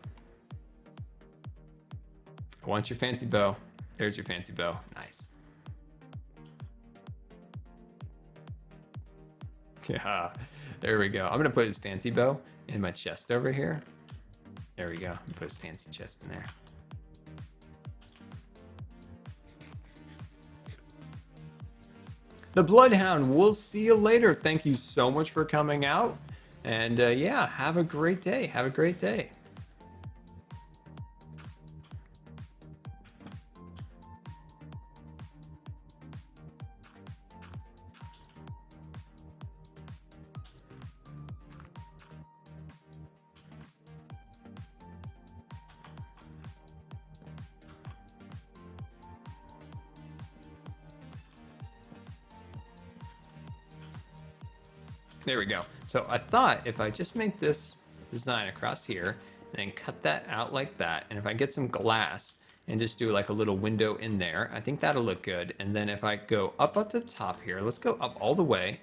I want your fancy bow. There's your fancy bow. Nice. Yeah, there we go. I'm gonna put his fancy bow in my chest over here. There we go. Put his fancy chest in there. The Bloodhound, we'll see you later. Thank you so much for coming out. And yeah, have a great day. Have a great day. There we go. So I thought if I just make this design across here, and then cut that out like that, and if I get some glass and just do like a little window in there, I think that'll look good. And then if I go up at the top here, let's go up all the way,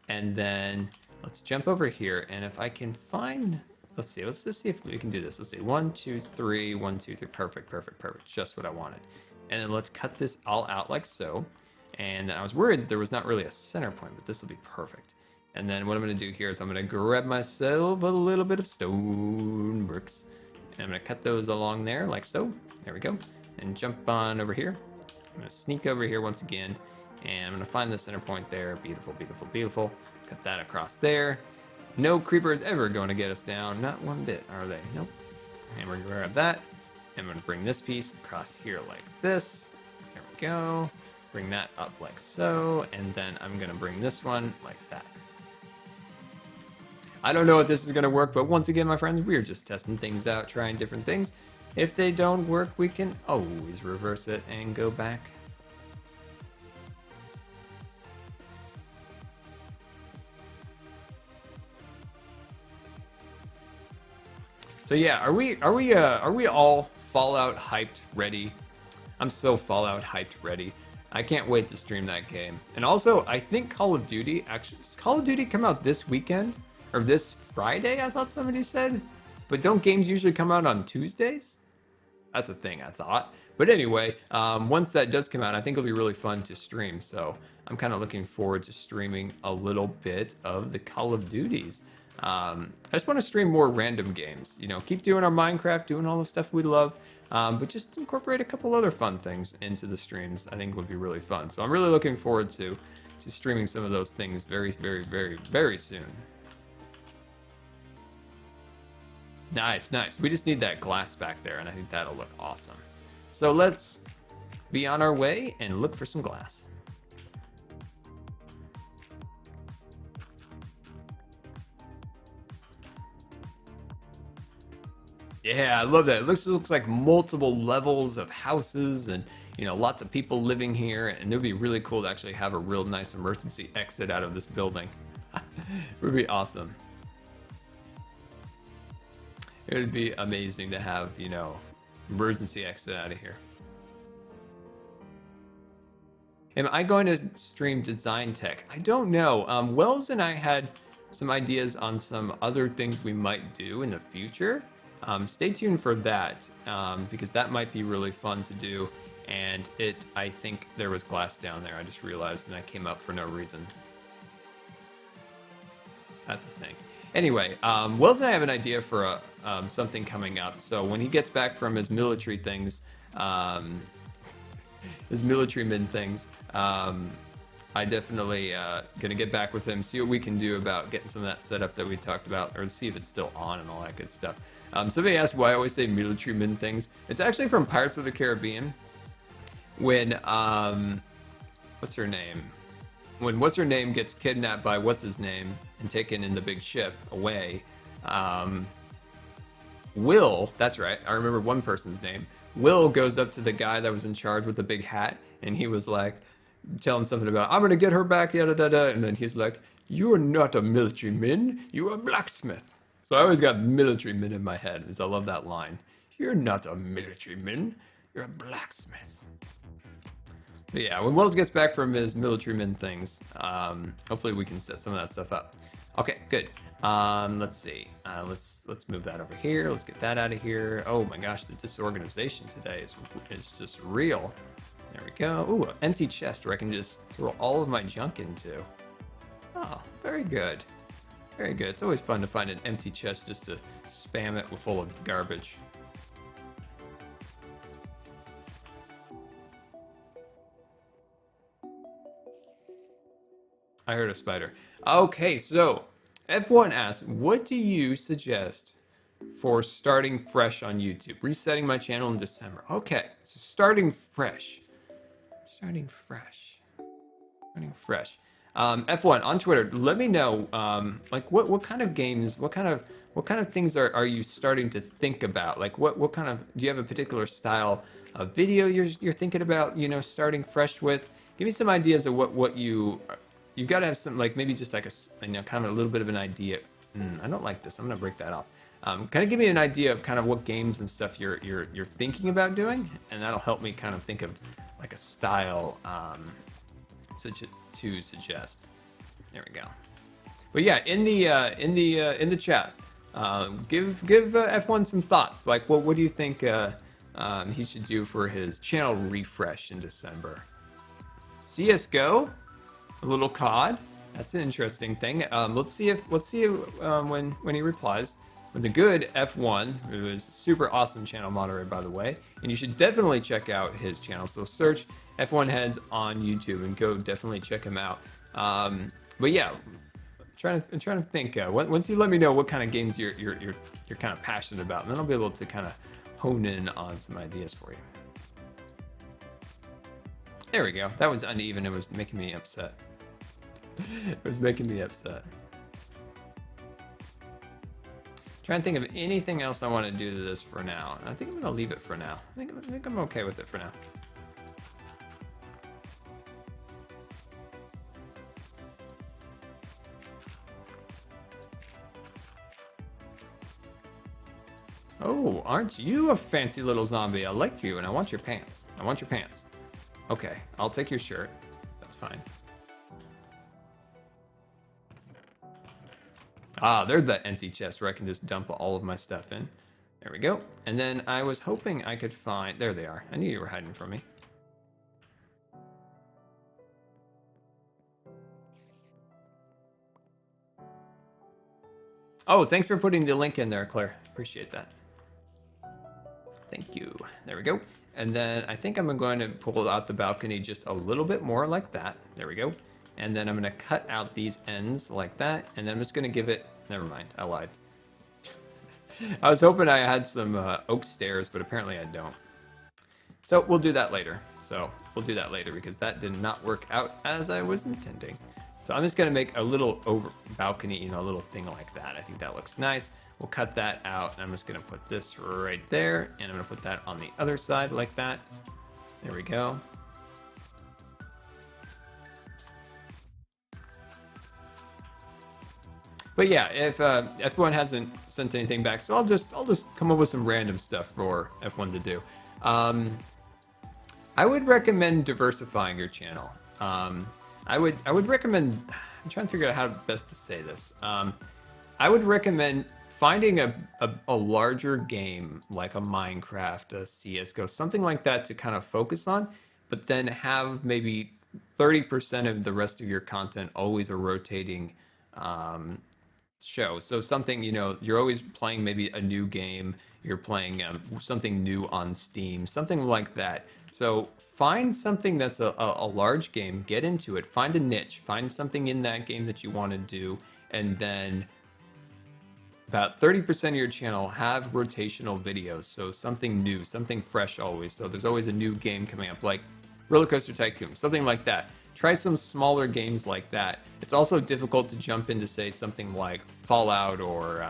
and then let's jump over here, and if I can find, let's just see if we can do this. Let's see, 1, 2, 3, 1, 2, 3, perfect, perfect, perfect, just what I wanted. And then let's cut this all out like so. And I was worried that there was not really a center point, but this will be perfect. And then what I'm going to do here is I'm going to grab myself a little bit of stone bricks. And I'm going to cut those along there like so. There we go. And jump on over here. I'm going to sneak over here once again. And I'm going to find the center point there. Beautiful, beautiful, beautiful. Cut that across there. No creeper is ever going to get us down. Not one bit, are they? Nope. And we're going to grab that. And I'm going to bring this piece across here like this. There we go. Bring that up like so. And then I'm going to bring this one like that. I don't know if this is going to work, but once again, my friends, we're just testing things out, trying different things. If they don't work, we can always reverse it and go back. So yeah, are we all Fallout hyped ready? I'm so Fallout hyped ready. I can't wait to stream that game. And also, I think Call of Duty, actually, does Call of Duty come out this weekend? Or this Friday, I thought somebody said. But don't games usually come out on Tuesdays? That's a thing, I thought. But anyway, once that does come out, I think it'll be really fun to stream. So I'm kind of looking forward to streaming a little bit of the Call of Duties. I just want to stream more random games. You know, keep doing our Minecraft, doing all the stuff we love, but just incorporate a couple other fun things into the streams. I think would be really fun. So I'm really looking forward to streaming some of those things very, very, very, very soon. Nice, nice. We just need that glass back there, and I think that'll look awesome. So let's be on our way and look for some glass. Yeah, I love that. It looks like multiple levels of houses and, you know, lots of people living here. And it would be really cool to actually have a real nice emergency exit out of this building. It would be awesome. It would be amazing to have, you know, emergency exit out of here. Am I going to stream design tech? I don't know. Wells and I had some ideas on some other things we might do in the future. Stay tuned for that, because that might be really fun to do. And I think there was glass down there. I just realized, and I came up for no reason. That's a thing. Anyway, Wells and I have an idea for something coming up. So when he gets back from his military things, his military min things, I definitely gonna get back with him, see what we can do about getting some of that setup that we talked about, or see if it's still on and all that good stuff. Somebody asked why I always say military min things. It's actually from Pirates of the Caribbean. When what's her name? When what's her name gets kidnapped by what's his name and taken in the big ship away. Will, that's right. I remember one person's name. Will goes up to the guy that was in charge with the big hat, and he was like, telling something about, I'm gonna get her back, yada da da. And then he's like, you're not a military min, you're a blacksmith. So I always got military min in my head, because I love that line. You're not a military min, you're a blacksmith. But yeah, when Wells gets back from his military min things, hopefully we can set some of that stuff up. Okay, good. Let's see. Let's move that over here. Let's get that out of here. Oh my gosh, the disorganization today is just real. There we go. Ooh, an empty chest where I can just throw all of my junk into. Oh, very good. Very good. It's always fun to find an empty chest just to spam it with full of garbage. I heard a spider. Okay, so F1 asks, what do you suggest for starting fresh on YouTube? Resetting my channel in December. Okay, so starting fresh. Starting fresh. F1 on Twitter. Let me know, like what kind of games, what kind of things are you starting to think about? Like what kind of, do you have a particular style of video you're thinking about, you know, starting fresh with? Give me some ideas of what you've got to have some, like maybe just like a, you know, kind of a little bit of an idea. I don't like this. I'm gonna break that off. Kind of give me an idea of kind of what games and stuff you're thinking about doing, and that'll help me kind of think of like a style to suggest. There we go. But yeah, in the chat, give F1 some thoughts. Like, what do you think he should do for his channel refresh in December? CS:GO, a little COD. That's an interesting thing. Let's see when he replies. With the good F1, who is a super awesome channel moderator, by the way, and you should definitely check out his channel. So search F1 Heads on YouTube and go definitely check him out. But yeah, I'm trying to think. Once you let me know what kind of games you're kind of passionate about, and then I'll be able to kind of hone in on some ideas for you. There we go. That was uneven. It was making me upset. It was making me upset. Trying to think of anything else I want to do to this for now. I think I'm going to leave it for now. I think I'm okay with it for now. Oh, aren't you a fancy little zombie? I like you and I want your pants. I want your pants. Okay, I'll take your shirt. That's fine. Ah, there's that empty chest where I can just dump all of my stuff in. There we go. And then I was hoping I could find... There they are. I knew you were hiding from me. Oh, thanks for putting the link in there, Claire. Appreciate that. Thank you. There we go. And then I think I'm going to pull out the balcony just a little bit more like that. There we go. And then I'm going to cut out these ends like that. And then I'm just going to give it... Never mind. I lied. I was hoping I had some oak stairs, but apparently I don't. So we'll do that later. Because that did not work out as I was intending. So I'm just going to make a little over balcony, you know, a little thing like that. I think that looks nice. We'll cut that out. And I'm just going to put this right there. And I'm going to put that on the other side like that. There we go. But yeah, if F1 hasn't sent anything back, so I'll just come up with some random stuff for F1 to do. I would recommend diversifying your channel. I would recommend. I'm trying to figure out how best to say this. I would recommend finding a larger game like a Minecraft, a CS:GO, something like that to kind of focus on, but then have maybe 30% of the rest of your content always a rotating show. So something, you know, you're always playing maybe a new game, you're playing something new on Steam, something like that. So find something that's a large game, get into it, find a niche, find something in that game that you want to do, and then about 30% of your channel have rotational videos. So something new, something fresh always. So there's always a new game coming up, like Roller Coaster Tycoon, something like that. Try some smaller games like that. It's also difficult to jump into, say, something like Fallout or,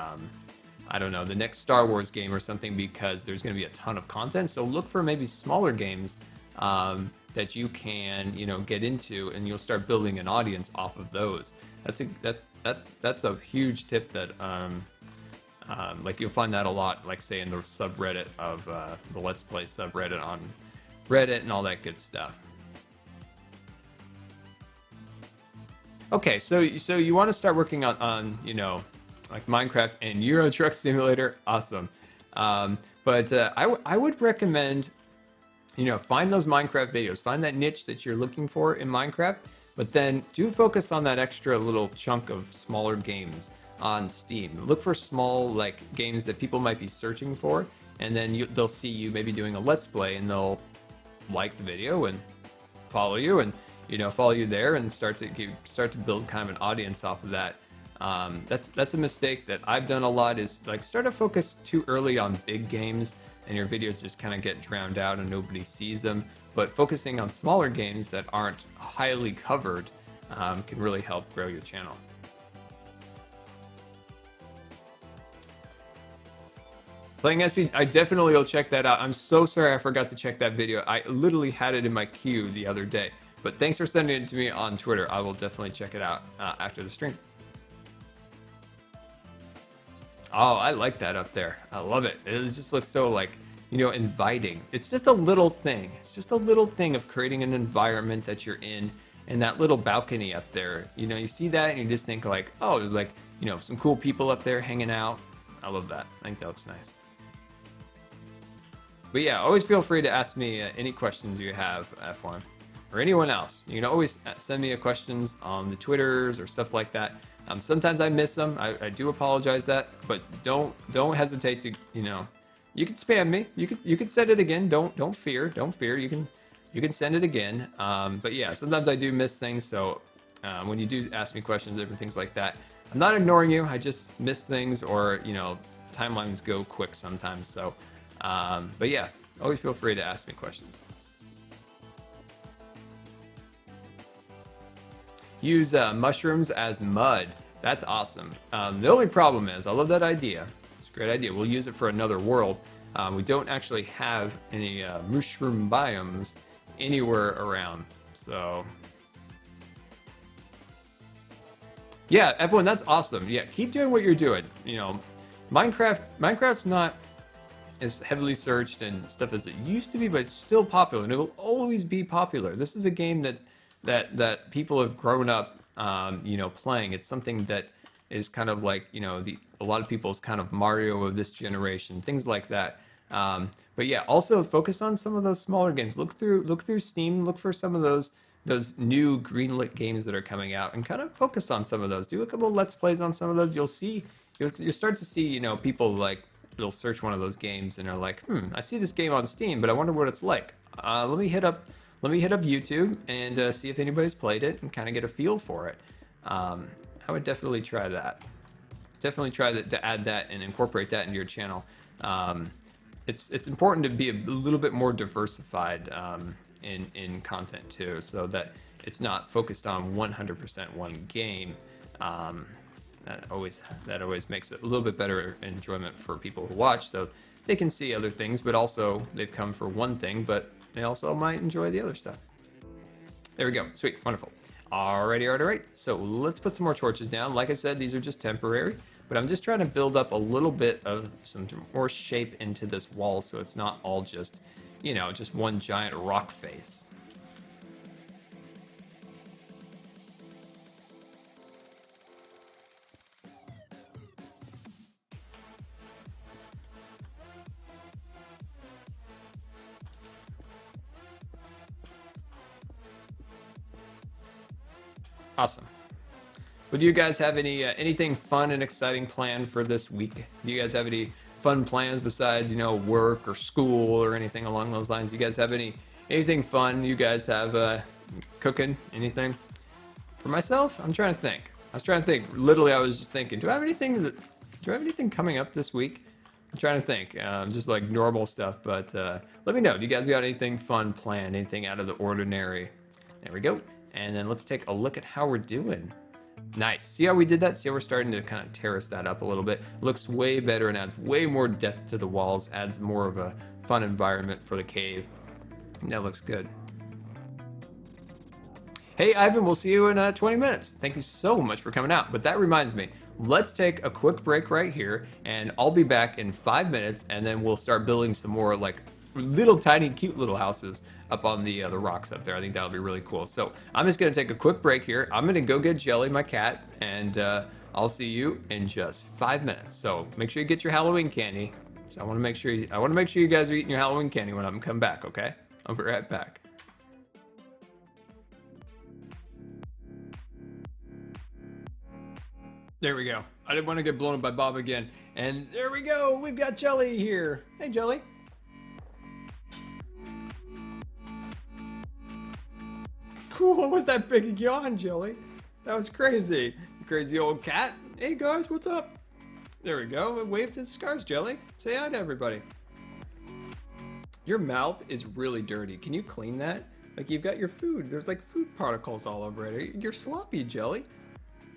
I don't know, the next Star Wars game or something, because there's going to be a ton of content. So look for maybe smaller games that you can, you know, get into, and you'll start building an audience off of those. That's a huge tip that, like, you'll find that a lot, like, say, in the subreddit of the Let's Play subreddit on Reddit and all that good stuff. Okay, so you want to start working on you know, like Minecraft and Euro Truck Simulator, awesome. But I would recommend, you know, find those Minecraft videos, find that niche that you're looking for in Minecraft, but then do focus on that extra little chunk of smaller games on Steam. Look for small, like, games that people might be searching for, and then they'll see you maybe doing a Let's Play, and they'll like the video and follow you, and you know, follow you there, and start to build kind of an audience off of that. That's a mistake that I've done a lot, is like start to focus too early on big games, and your videos just kind of get drowned out and nobody sees them. But focusing on smaller games that aren't highly covered can really help grow your channel. Playing SP, I definitely will check that out. I'm so sorry I forgot to check that video. I literally had it in my queue the other day. But thanks for sending it to me on Twitter. I will definitely check it out after the stream. Oh, I like that up there. I love it. It just looks so, like, you know, inviting. It's just a little thing. It's just a little thing of creating an environment that you're in, and that little balcony up there. You know, you see that and you just think like, oh, there's, like, you know, some cool people up there hanging out. I love that. I think that looks nice. But yeah, always feel free to ask me any questions you have, F1. Or anyone else. You can always send me questions on the Twitters or stuff like that. Sometimes I miss them. I do apologize that, but don't hesitate to, you know, you can spam me. You can send it again. Don't fear. You can send it again. But yeah, sometimes I do miss things. So when you do ask me questions, different things like that, I'm not ignoring you. I just miss things, or, you know, timelines go quick sometimes. So, but yeah, always feel free to ask me questions. Use mushrooms as mud. That's awesome. The only problem is, I love that idea. It's a great idea. We'll use it for another world. We don't actually have any mushroom biomes anywhere around. So yeah, everyone, that's awesome. Yeah, keep doing what you're doing. You know, Minecraft's not as heavily searched and stuff as it used to be, but it's still popular, and it will always be popular. This is a game that people have grown up, you know, playing. It's something that is kind of like, you know, a lot of people's kind of Mario of this generation, things like that. But yeah, also focus on some of those smaller games. Look through Steam, look for some of those new greenlit games that are coming out, and kind of focus on some of those. Do a couple of Let's Plays on some of those. You'll start to see, you know, people like they'll search one of those games and are like, I see this game on Steam, but I wonder what it's like. Let me hit up YouTube and see if anybody's played it and kind of get a feel for it. I would definitely try that. Definitely try to add that and incorporate that into your channel. It's important to be a little bit more diversified in content too, so that it's not focused on 100% one game. That always makes it a little bit better enjoyment for people who watch, so they can see other things, but also they've come for one thing, but they also might enjoy the other stuff. There we go. Sweet. Wonderful. Alright. So let's put some more torches down. Like I said, these are just temporary, but I'm just trying to build up a little bit of some more shape into this wall so it's not all just, you know, just one giant rock face. Awesome. But do you guys have anything fun and exciting planned for this week? Do you guys have any fun plans besides, you know, work or school or anything along those lines? Do you guys have anything fun you guys have cooking? Anything? For myself, I'm trying to think. I was trying to think. Literally, I was just thinking, do I have anything coming up this week? I'm trying to think. Just like normal stuff, but let me know. Do you guys got anything fun planned? Anything out of the ordinary? There we go. And then let's take a look at how we're doing. Nice. See how we did that? See how we're starting to kind of terrace that up a little bit? Looks way better and adds way more depth to the walls, adds more of a fun environment for the cave. That looks good. Hey, Ivan, we'll see you in 20 minutes. Thank you so much for coming out. But that reminds me, let's take a quick break right here, and I'll be back in 5 minutes, and then we'll start building some more like little tiny cute little houses up on the rocks up there. I think that'll be really cool. So I'm just gonna take a quick break here. I'm gonna go get Jellie, my cat, and I'll see you in just 5 minutes. So make sure you get your Halloween candy. So I want to make sure you guys are eating your Halloween candy when I come back. Okay? I'll be right back. There we go. I didn't want to get blown up by Bob again. And there we go. We've got Jellie here. Hey, Jellie. Cool. What was that big yawn, Jellie? That was crazy. Crazy old cat. Hey guys, what's up? There we go. Wave to the scars, Jellie. Say hi to everybody. Your mouth is really dirty. Can you clean that? Like you've got your food. There's like food particles all over it. You're sloppy, Jellie.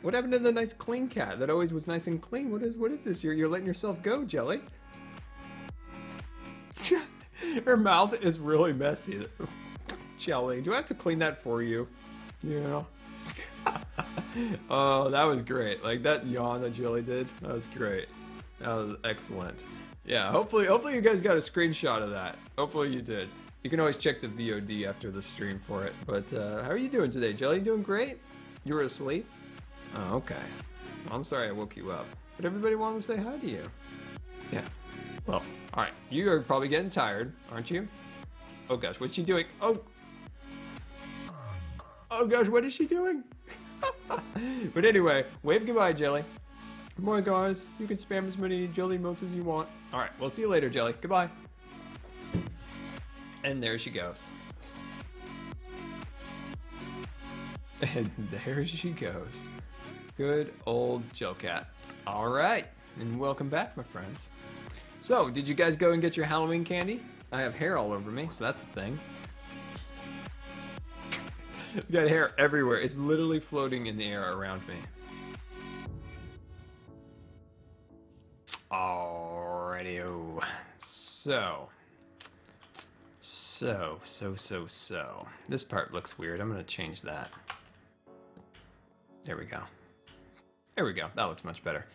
What happened to the nice clean cat that always was nice and clean? What is this? You're letting yourself go, Jellie. Her mouth is really messy. Jellie, do I have to clean that for you? Yeah. Oh, that was great. Like that yawn that Jellie did, that was great. That was excellent. Yeah, hopefully you guys got a screenshot of that. Hopefully you did. You can always check the VOD after the stream for it. But how are you doing today, Jellie? Doing great? You were asleep? Oh, okay. Well, I'm sorry I woke you up. But everybody wanted to say hi to you. Yeah. Well, alright. You are probably getting tired, aren't you? Oh gosh, what's she doing? Oh gosh, what is she doing? But anyway, wave goodbye, Jellie. Goodbye, guys. You can spam as many Jellie emotes as you want. Alright, we'll see you later, Jellie. Goodbye. And there she goes. And there she goes. Good old Jill Cat. Alright, and welcome back, my friends. So, did you guys go and get your Halloween candy? I have hair all over me, so that's a thing. I've got hair everywhere. It's literally floating in the air around me. Alrighty-o. So. This part looks weird. I'm gonna change that. There we go. There we go. That looks much better.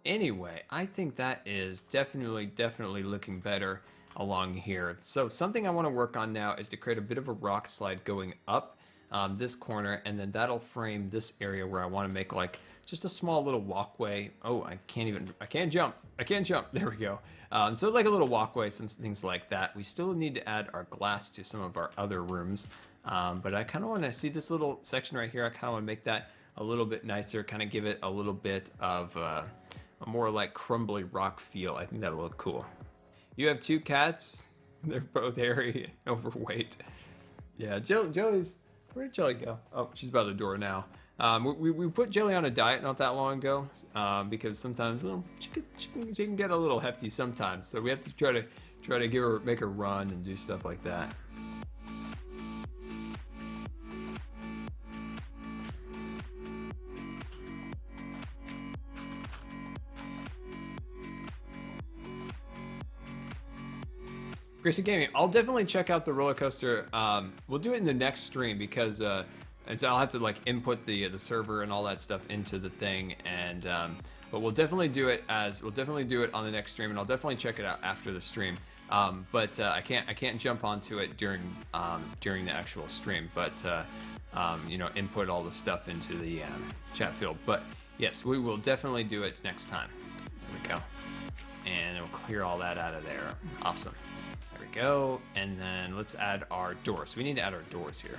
Anyway, I think that is definitely looking better along here. So something I want to work on now is to create a bit of a rock slide going up this corner, and then that'll frame this area where I want to make like just a small little walkway. Oh, I can't jump. I can't jump. There we go. So like a little walkway, some things like that. We still need to add our glass to some of our other rooms. But I kind of want to see this little section right here. I kind of want to make that a little bit nicer, kind of give it a little bit of a more like crumbly rock feel. I think that'll look cool. You have 2 cats. They're both hairy and overweight. Yeah, Jellie's... Where did Jellie go? Oh, she's by the door now. We put Jellie on a diet not that long ago because sometimes, well, she can get a little hefty sometimes. So we have to try to make her run and do stuff like that. Gracie Gaming, I'll definitely check out the roller coaster. We'll do it in the next stream because so I'll have to like input the server and all that stuff into the thing, and but we'll definitely do it on the next stream, and I'll definitely check it out after the stream. But I can't jump onto it during the actual stream, but you know, input all the stuff into the chat field. But yes, we will definitely do it next time. There we go, and it'll clear all that out of there. Awesome. There we go, and then let's add our doors. We need to add our doors here.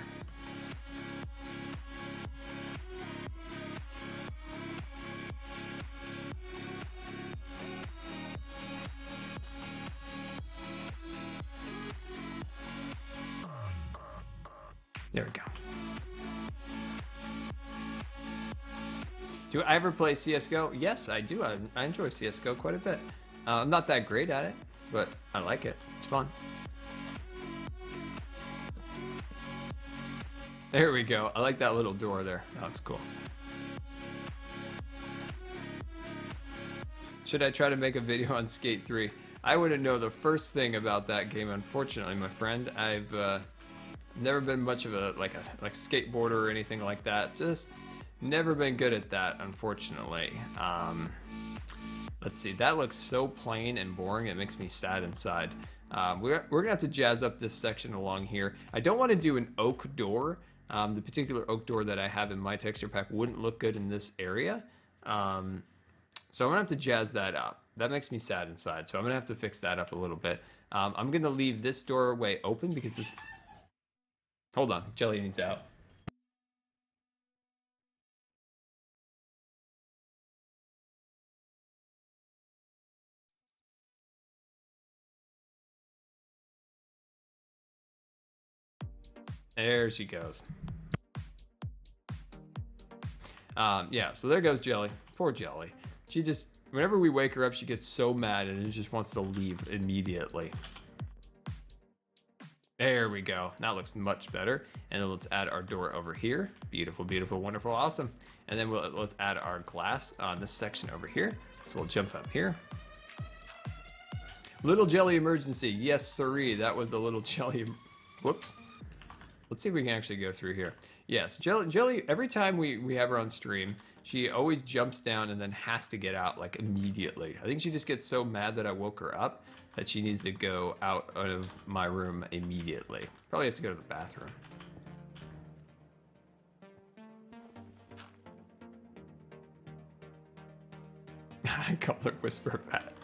There we go. Do I ever play CSGO? Yes, I do. I enjoy CSGO quite a bit. I'm not that great at it, but I like it. It's fun. There we go. I like that little door there. That looks cool. Should I try to make a video on Skate 3? I wouldn't know the first thing about that game, unfortunately, my friend. I've never been much of a skateboarder or anything like that. Just never been good at that, unfortunately. Let's see, that looks so plain and boring, it makes me sad inside. We're gonna have to jazz up this section along here. I don't want to do an oak door. The particular oak door that I have in my texture pack wouldn't look good in this area. So I'm gonna have to jazz that up. That makes me sad inside, so I'm gonna have to fix that up a little bit. I'm gonna leave this doorway open because this... Hold on, Jellie needs out. There she goes. Yeah, so there goes Jellie. Poor Jellie. She just, whenever we wake her up, she gets so mad and just wants to leave immediately. There we go. That looks much better. And then let's add our door over here. Beautiful, beautiful, wonderful, awesome. And then let's add our glass on this section over here. So we'll jump up here. Little Jellie emergency. Yes, sirree. That was a little Jellie. Whoops. Let's see if we can actually go through here. Yes, Jellie, every time we have her on stream, she always jumps down and then has to get out like immediately. I think she just gets so mad that I woke her up that she needs to go out of my room immediately. Probably has to go to the bathroom. I call her Whisper Fat.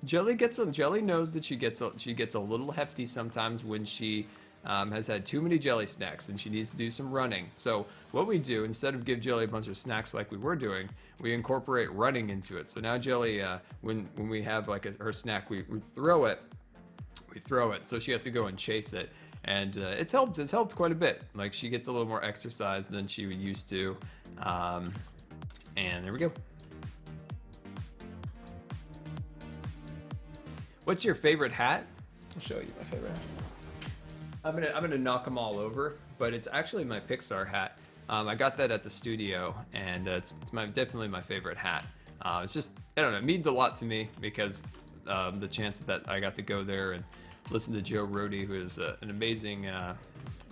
Jellie knows that she gets a little hefty sometimes when she has had too many jelly snacks and she needs to do some running. So what we do, instead of give Jellie a bunch of snacks like we were doing, we incorporate running into it. So now Jellie, when we have like her snack, we throw it. So she has to go and chase it. And it's helped quite a bit. Like she gets a little more exercise than she used to. And there we go. What's your favorite hat? I'll show you my favorite hat. I'm gonna knock them all over, but it's actually my Pixar hat. I got that at the studio, and it's definitely my favorite hat. It's just, I don't know, it means a lot to me because the chance that I got to go there and listen to Joe Rohde, who is an amazing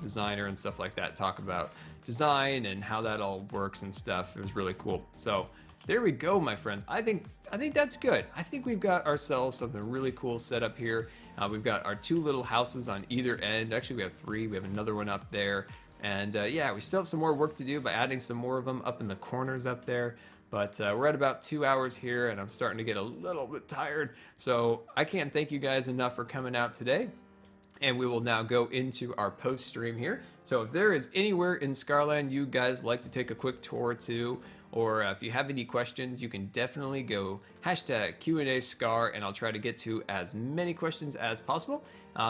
designer and stuff like that, talk about design and how that all works and stuff. It was really cool. So there we go, my friends. I think that's good. I think we've got ourselves something really cool set up here. We've got our two little houses on either end. Actually, we have three. We have another one up there. And yeah, we still have some more work to do by adding some more of them up in the corners up there. But we're at about 2 hours here, and I'm starting to get a little bit tired. So I can't thank you guys enough for coming out today. And we will now go into our post stream here. So if there is anywhere in Scarland you guys like to take a quick tour to, or if you have any questions, you can definitely go hashtag Q&A Scar, and I'll try to get to as many questions as possible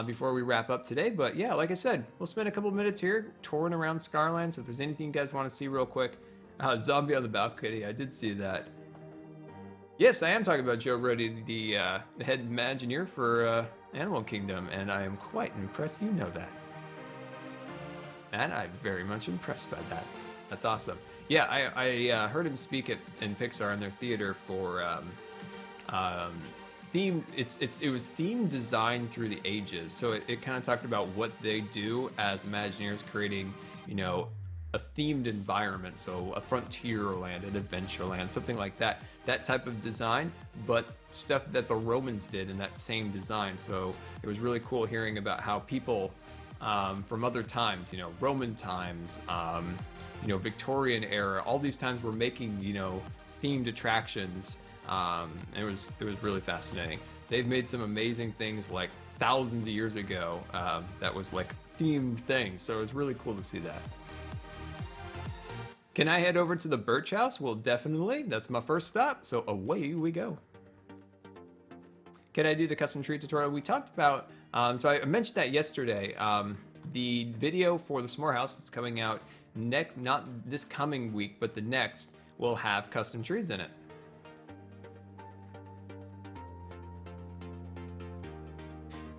before we wrap up today. But yeah, like I said, we'll spend a couple minutes here touring around Scarland. So if there's anything you guys want to see real quick, zombie on the balcony, I did see that. Yes, I am talking about Joe Ruddy, the head Imagineer for Animal Kingdom, and I am quite impressed you know that. And I'm very much impressed by that. That's awesome. Yeah, I heard him speak in Pixar in their theater for theme. It was theme design through the ages. So it kind of talked about what they do as Imagineers, creating, you know, a themed environment, so a frontier land, an adventure land, something like that. That type of design, but stuff that the Romans did in that same design. So it was really cool hearing about how people from other times, you know, Roman times, you know, Victorian era, all these times were making, you know, themed attractions. It was really fascinating. They've made some amazing things like thousands of years ago that was like themed things. So it was really cool to see that. Can I head over to the Birch House? Well, definitely. That's my first stop. So away we go. Can I do the custom tree tutorial? We talked about, so I mentioned that yesterday. The video for the S'more House that's coming out next, not this coming week, but the next, will have custom trees in it.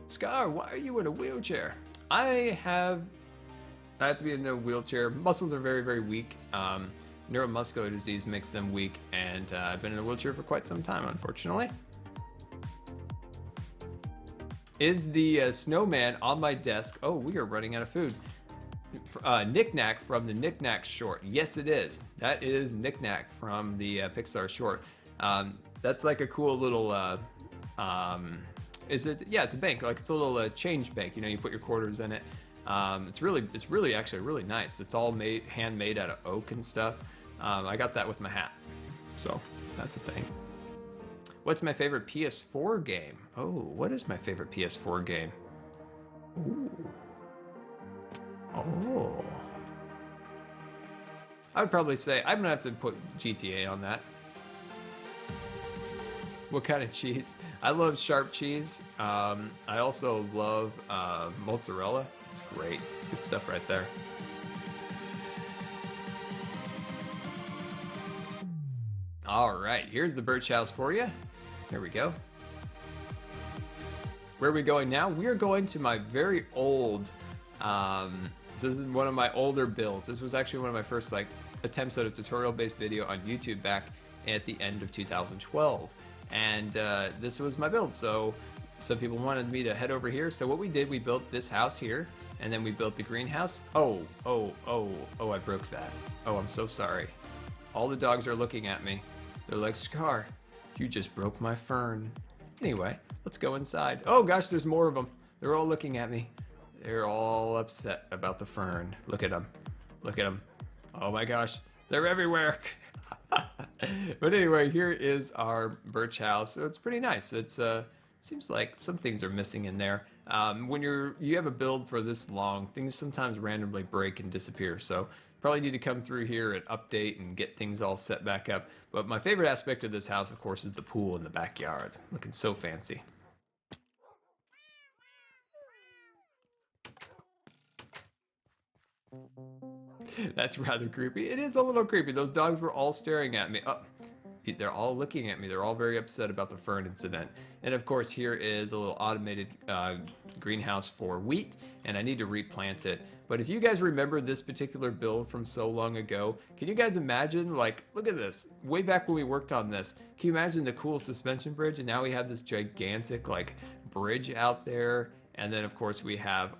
Scar, why are you in a wheelchair? I have to be in a wheelchair. Muscles are very, very weak. Neuromuscular disease makes them weak, and I've been in a wheelchair for quite some time, unfortunately. Is the snowman on my desk? Oh, we are running out of food. Knick-Knack from the Knick-Knack short. Yes, it is. That is Knick-Knack from the Pixar short. That's like a cool little, is it? Yeah, it's a bank. Like, it's a little change bank. You know, you put your quarters in it. It's really actually really nice. It's all handmade out of oak and stuff. I got that with my hat. So that's a thing. What's my favorite PS4 game? Oh, what is my favorite PS4 game? Ooh. Oh. I would probably say, I'm gonna have to put GTA on that. What kind of cheese? I love sharp cheese. I also love mozzarella. It's great. It's good stuff right there. All right, here's the Birch House for you. There we go. Where are we going now? We are going to my very old, this is one of my older builds. This was actually one of my first like attempts at a tutorial-based video on YouTube back at the end of 2012. And this was my build. So some people wanted me to head over here. So what we did, we built this house here, and then we built the greenhouse. Oh, I broke that. Oh, I'm so sorry. All the dogs are looking at me. They're like, Scar, you just broke my fern. Anyway, let's go inside. Oh gosh, there's more of them. They're all looking at me. They're all upset about the fern. Look at them. Look at them. Oh my gosh, they're everywhere. But anyway, here is our Birch House. So it's pretty nice. It's seems like some things are missing in there. When you have a build for this long, things sometimes randomly break and disappear. So probably need to come through here and update and get things all set back up. But my favorite aspect of this house, of course, is the pool in the backyard. Looking so fancy. That's rather creepy. It is a little creepy. Those dogs were all staring at me. Oh, they're all looking at me. They're all very upset about the fern incident. And of course, here is a little automated greenhouse for wheat, and I need to replant it. But if you guys remember this particular build from so long ago, can you guys imagine, like, look at this. Way back when we worked on this, can you imagine the cool suspension bridge? And now we have this gigantic, like, bridge out there. And then, of course, we have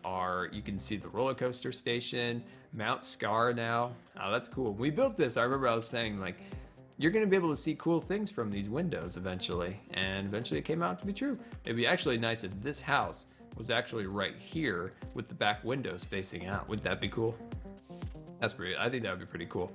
you can see the roller coaster station, Mount Scar now. Oh, that's cool. We built this. I remember I was saying, like, you're going to be able to see cool things from these windows eventually. And eventually it came out to be true. It'd be actually nice if this house was actually right here with the back windows facing out. Wouldn't that be cool? I think that would be pretty cool.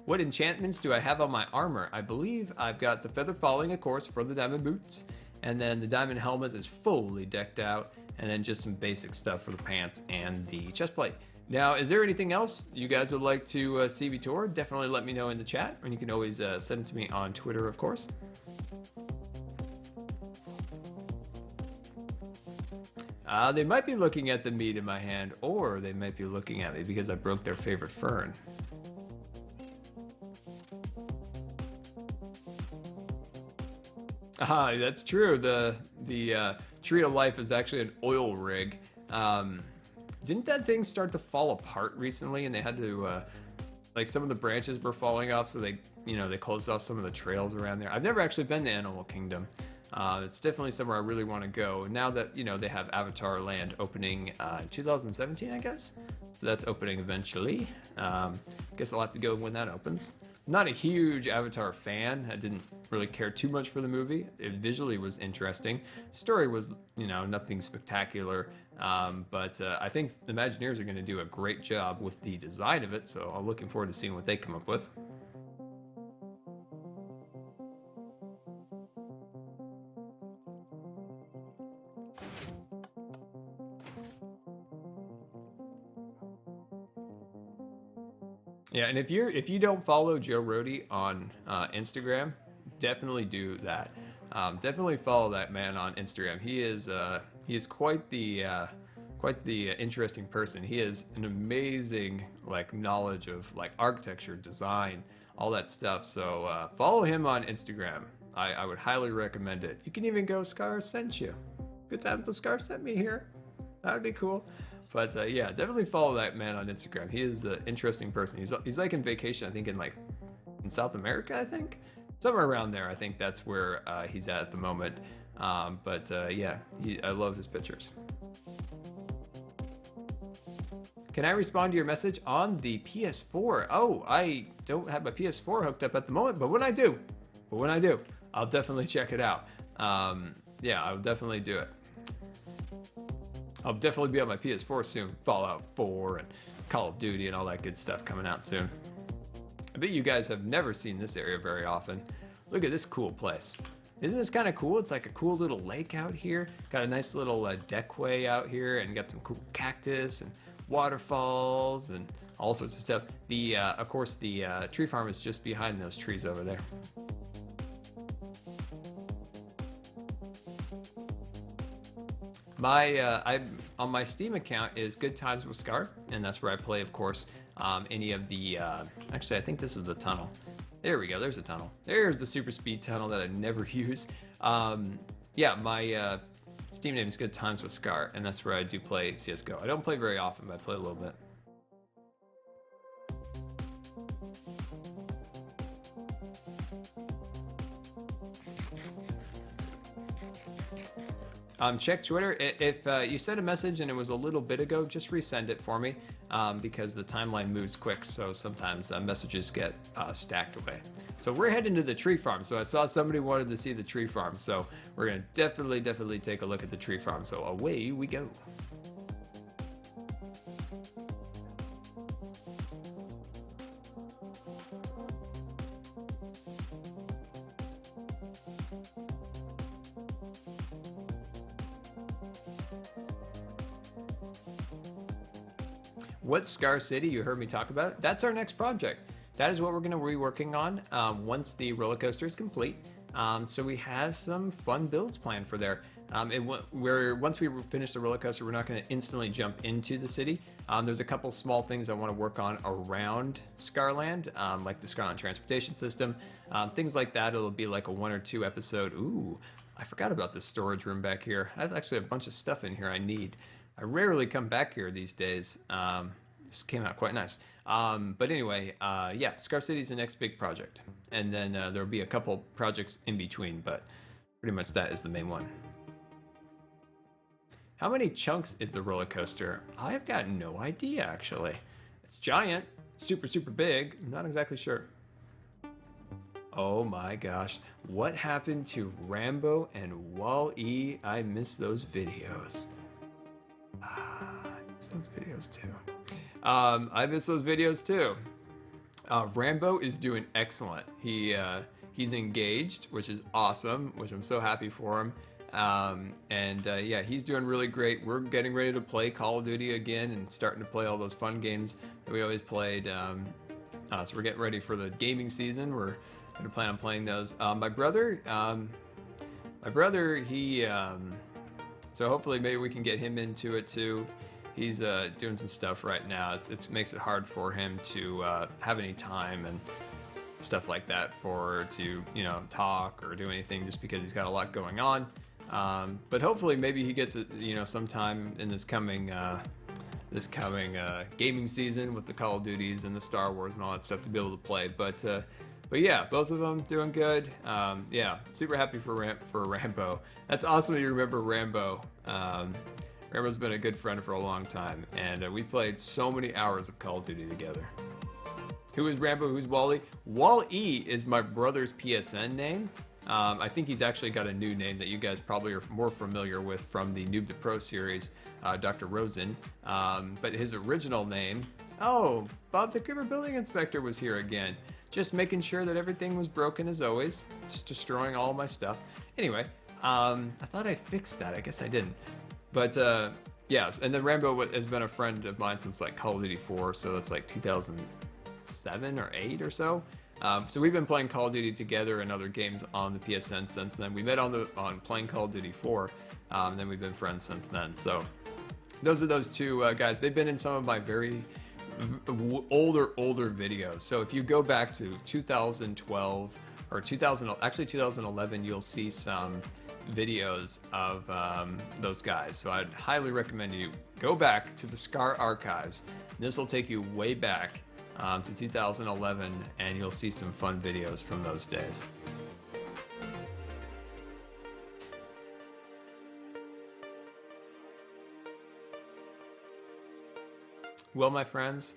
What enchantments do I have on my armor? I believe I've got the feather falling, of course, for the diamond boots. And then the diamond helmet is fully decked out. And then just some basic stuff for the pants and the chest plate. Now, is there anything else you guys would like to see me tour? Definitely let me know in the chat. And you can always send it to me on Twitter, of course. They might be looking at the meat in my hand, or they might be looking at me because I broke their favorite fern. Ah, that's true. The Tree of Life is actually an oil rig. Didn't that thing start to fall apart recently, and they had to like some of the branches were falling off, so they closed off some of the trails around there. I've never actually been to Animal Kingdom. It's definitely somewhere I really want to go. Now that they have Avatar Land opening in 2017, I guess. So that's opening eventually. Guess I'll have to go when that opens. Not a huge Avatar fan. I didn't really care too much for the movie. It visually was interesting. Story was, nothing spectacular. But I think the Imagineers are going to do a great job with the design of it. So I'm looking forward to seeing what they come up with. Yeah, and if you don't follow Joe Rohde on Instagram, definitely do that. Definitely follow that man on Instagram. He is quite the interesting person. He has an amazing knowledge of architecture, design, all that stuff. So follow him on Instagram. I would highly recommend it. You can even go, Scar sent you. Good Times with Scar sent me here. That would be cool. But yeah, definitely follow that man on Instagram. He is an interesting person. He's like in vacation, I think in South America, I think. Somewhere around there, I think that's where he's at the moment. Yeah, I love his pictures. Can I respond to your message on the PS4? Oh, I don't have my PS4 hooked up at the moment, but when I do, I'll definitely check it out. Yeah, I'll definitely do it. I'll definitely be on my PS4 soon. Fallout 4 and Call of Duty and all that good stuff coming out soon. I bet you guys have never seen this area very often. Look at this cool place. Isn't this kind of cool? It's like a cool little lake out here. Got a nice little deckway out here and got some cool cactus and waterfalls and all sorts of stuff. Of course, the tree farm is just behind those trees over there. I'm on my Steam account is GoodTimesWithScar, and that's where I play, of course, any of the. Actually, I think this is the tunnel. There we go. There's a tunnel. There's the super speed tunnel that I never use. Yeah, my Steam name is GoodTimesWithScar, and that's where I do play CS:GO. I don't play very often, but I play a little bit. Check Twitter. If you sent a message and it was a little bit ago, just resend it for me because the timeline moves quick, so sometimes messages get stacked away. So we're heading to the tree farm. So I saw somebody wanted to see the tree farm, so we're gonna definitely take a look at the tree farm. So away we go. What Scar City you heard me talk about? That's our next project. That is what we're going to be working on once the roller coaster is complete. So we have some fun builds planned for there. Once we finish the roller coaster, we're not going to instantly jump into the city. There's a couple small things I want to work on around Scarland, like the Scarland transportation system, things like that. It'll be like a 1 or 2 episode. Ooh, I forgot about this storage room back here. I have actually a bunch of stuff in here I need. I rarely come back here these days. This came out quite nice. But anyway, yeah, Scar City is the next big project. And then there'll be a couple projects in between, but pretty much that is the main one. How many chunks is the roller coaster? I've got no idea, actually. It's giant, super big. I'm not exactly sure. Oh my gosh. What happened to Rambo and Wall-E? I miss those videos. I miss those videos too. I miss those videos too. Rambo is doing excellent. He's engaged, which is awesome, which I'm so happy for him. Yeah, he's doing really great. We're getting ready to play Call of Duty again and starting to play all those fun games that we always played. So we're getting ready for the gaming season. We're gonna plan on playing those. My brother, he, so hopefully maybe we can get him into it too. He's doing some stuff right now. It makes it hard for him to have any time and stuff like that to talk or do anything, just because he's got a lot going on. But hopefully maybe he gets it sometime in this coming gaming season with the Call of Duties and the Star Wars and all that stuff to be able to play. But yeah, both of them doing good. Yeah, super happy for Rambo. That's awesome that you remember Rambo. Rambo's been a good friend for a long time, and we played so many hours of Call of Duty together. Who is Rambo? Who's Wally? Wall-E is my brother's PSN name. I think he's actually got a new name that you guys probably are more familiar with from the Noob to Pro series, Dr. Rosen. But his original name, oh, Bob the Cooper Building Inspector was here again. Just making sure that everything was broken as always, just destroying all my stuff. Anyway, I thought I fixed that. I guess I didn't. But yeah, and then Rambo has been a friend of mine since like Call of Duty 4, so that's like 2007 or 8 or so. So we've been playing Call of Duty together and other games on the PSN since then. We met on playing Call of Duty 4, and then we've been friends since then. So those are those two guys. They've been in some of my very older videos. So if you go back to 2012 or 2011, you'll see some videos of those guys. So I'd highly recommend you go back to the Scar archives. This will take you way back to 2011, and you'll see some fun videos from those days. Well, my friends,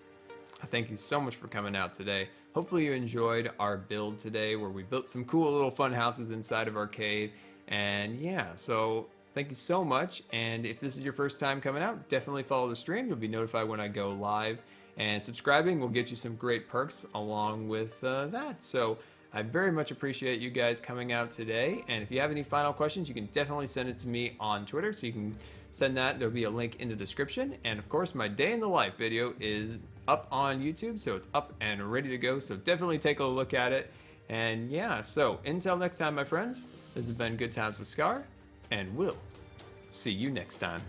I thank you so much for coming out today. Hopefully you enjoyed our build today, where we built some cool little fun houses inside of our cave. And yeah, so thank you so much. And if this is your first time coming out, definitely follow the stream. You'll be notified when I go live. And subscribing will get you some great perks along with that. So I very much appreciate you guys coming out today. And if you have any final questions, you can definitely send it to me on Twitter. So you can send that. There'll be a link in the description. And of course, my day in the life video is up on YouTube. So it's up and ready to go. So definitely take a look at it. And yeah, so until next time, my friends, this has been Good Times with Scar, and we'll see you next time.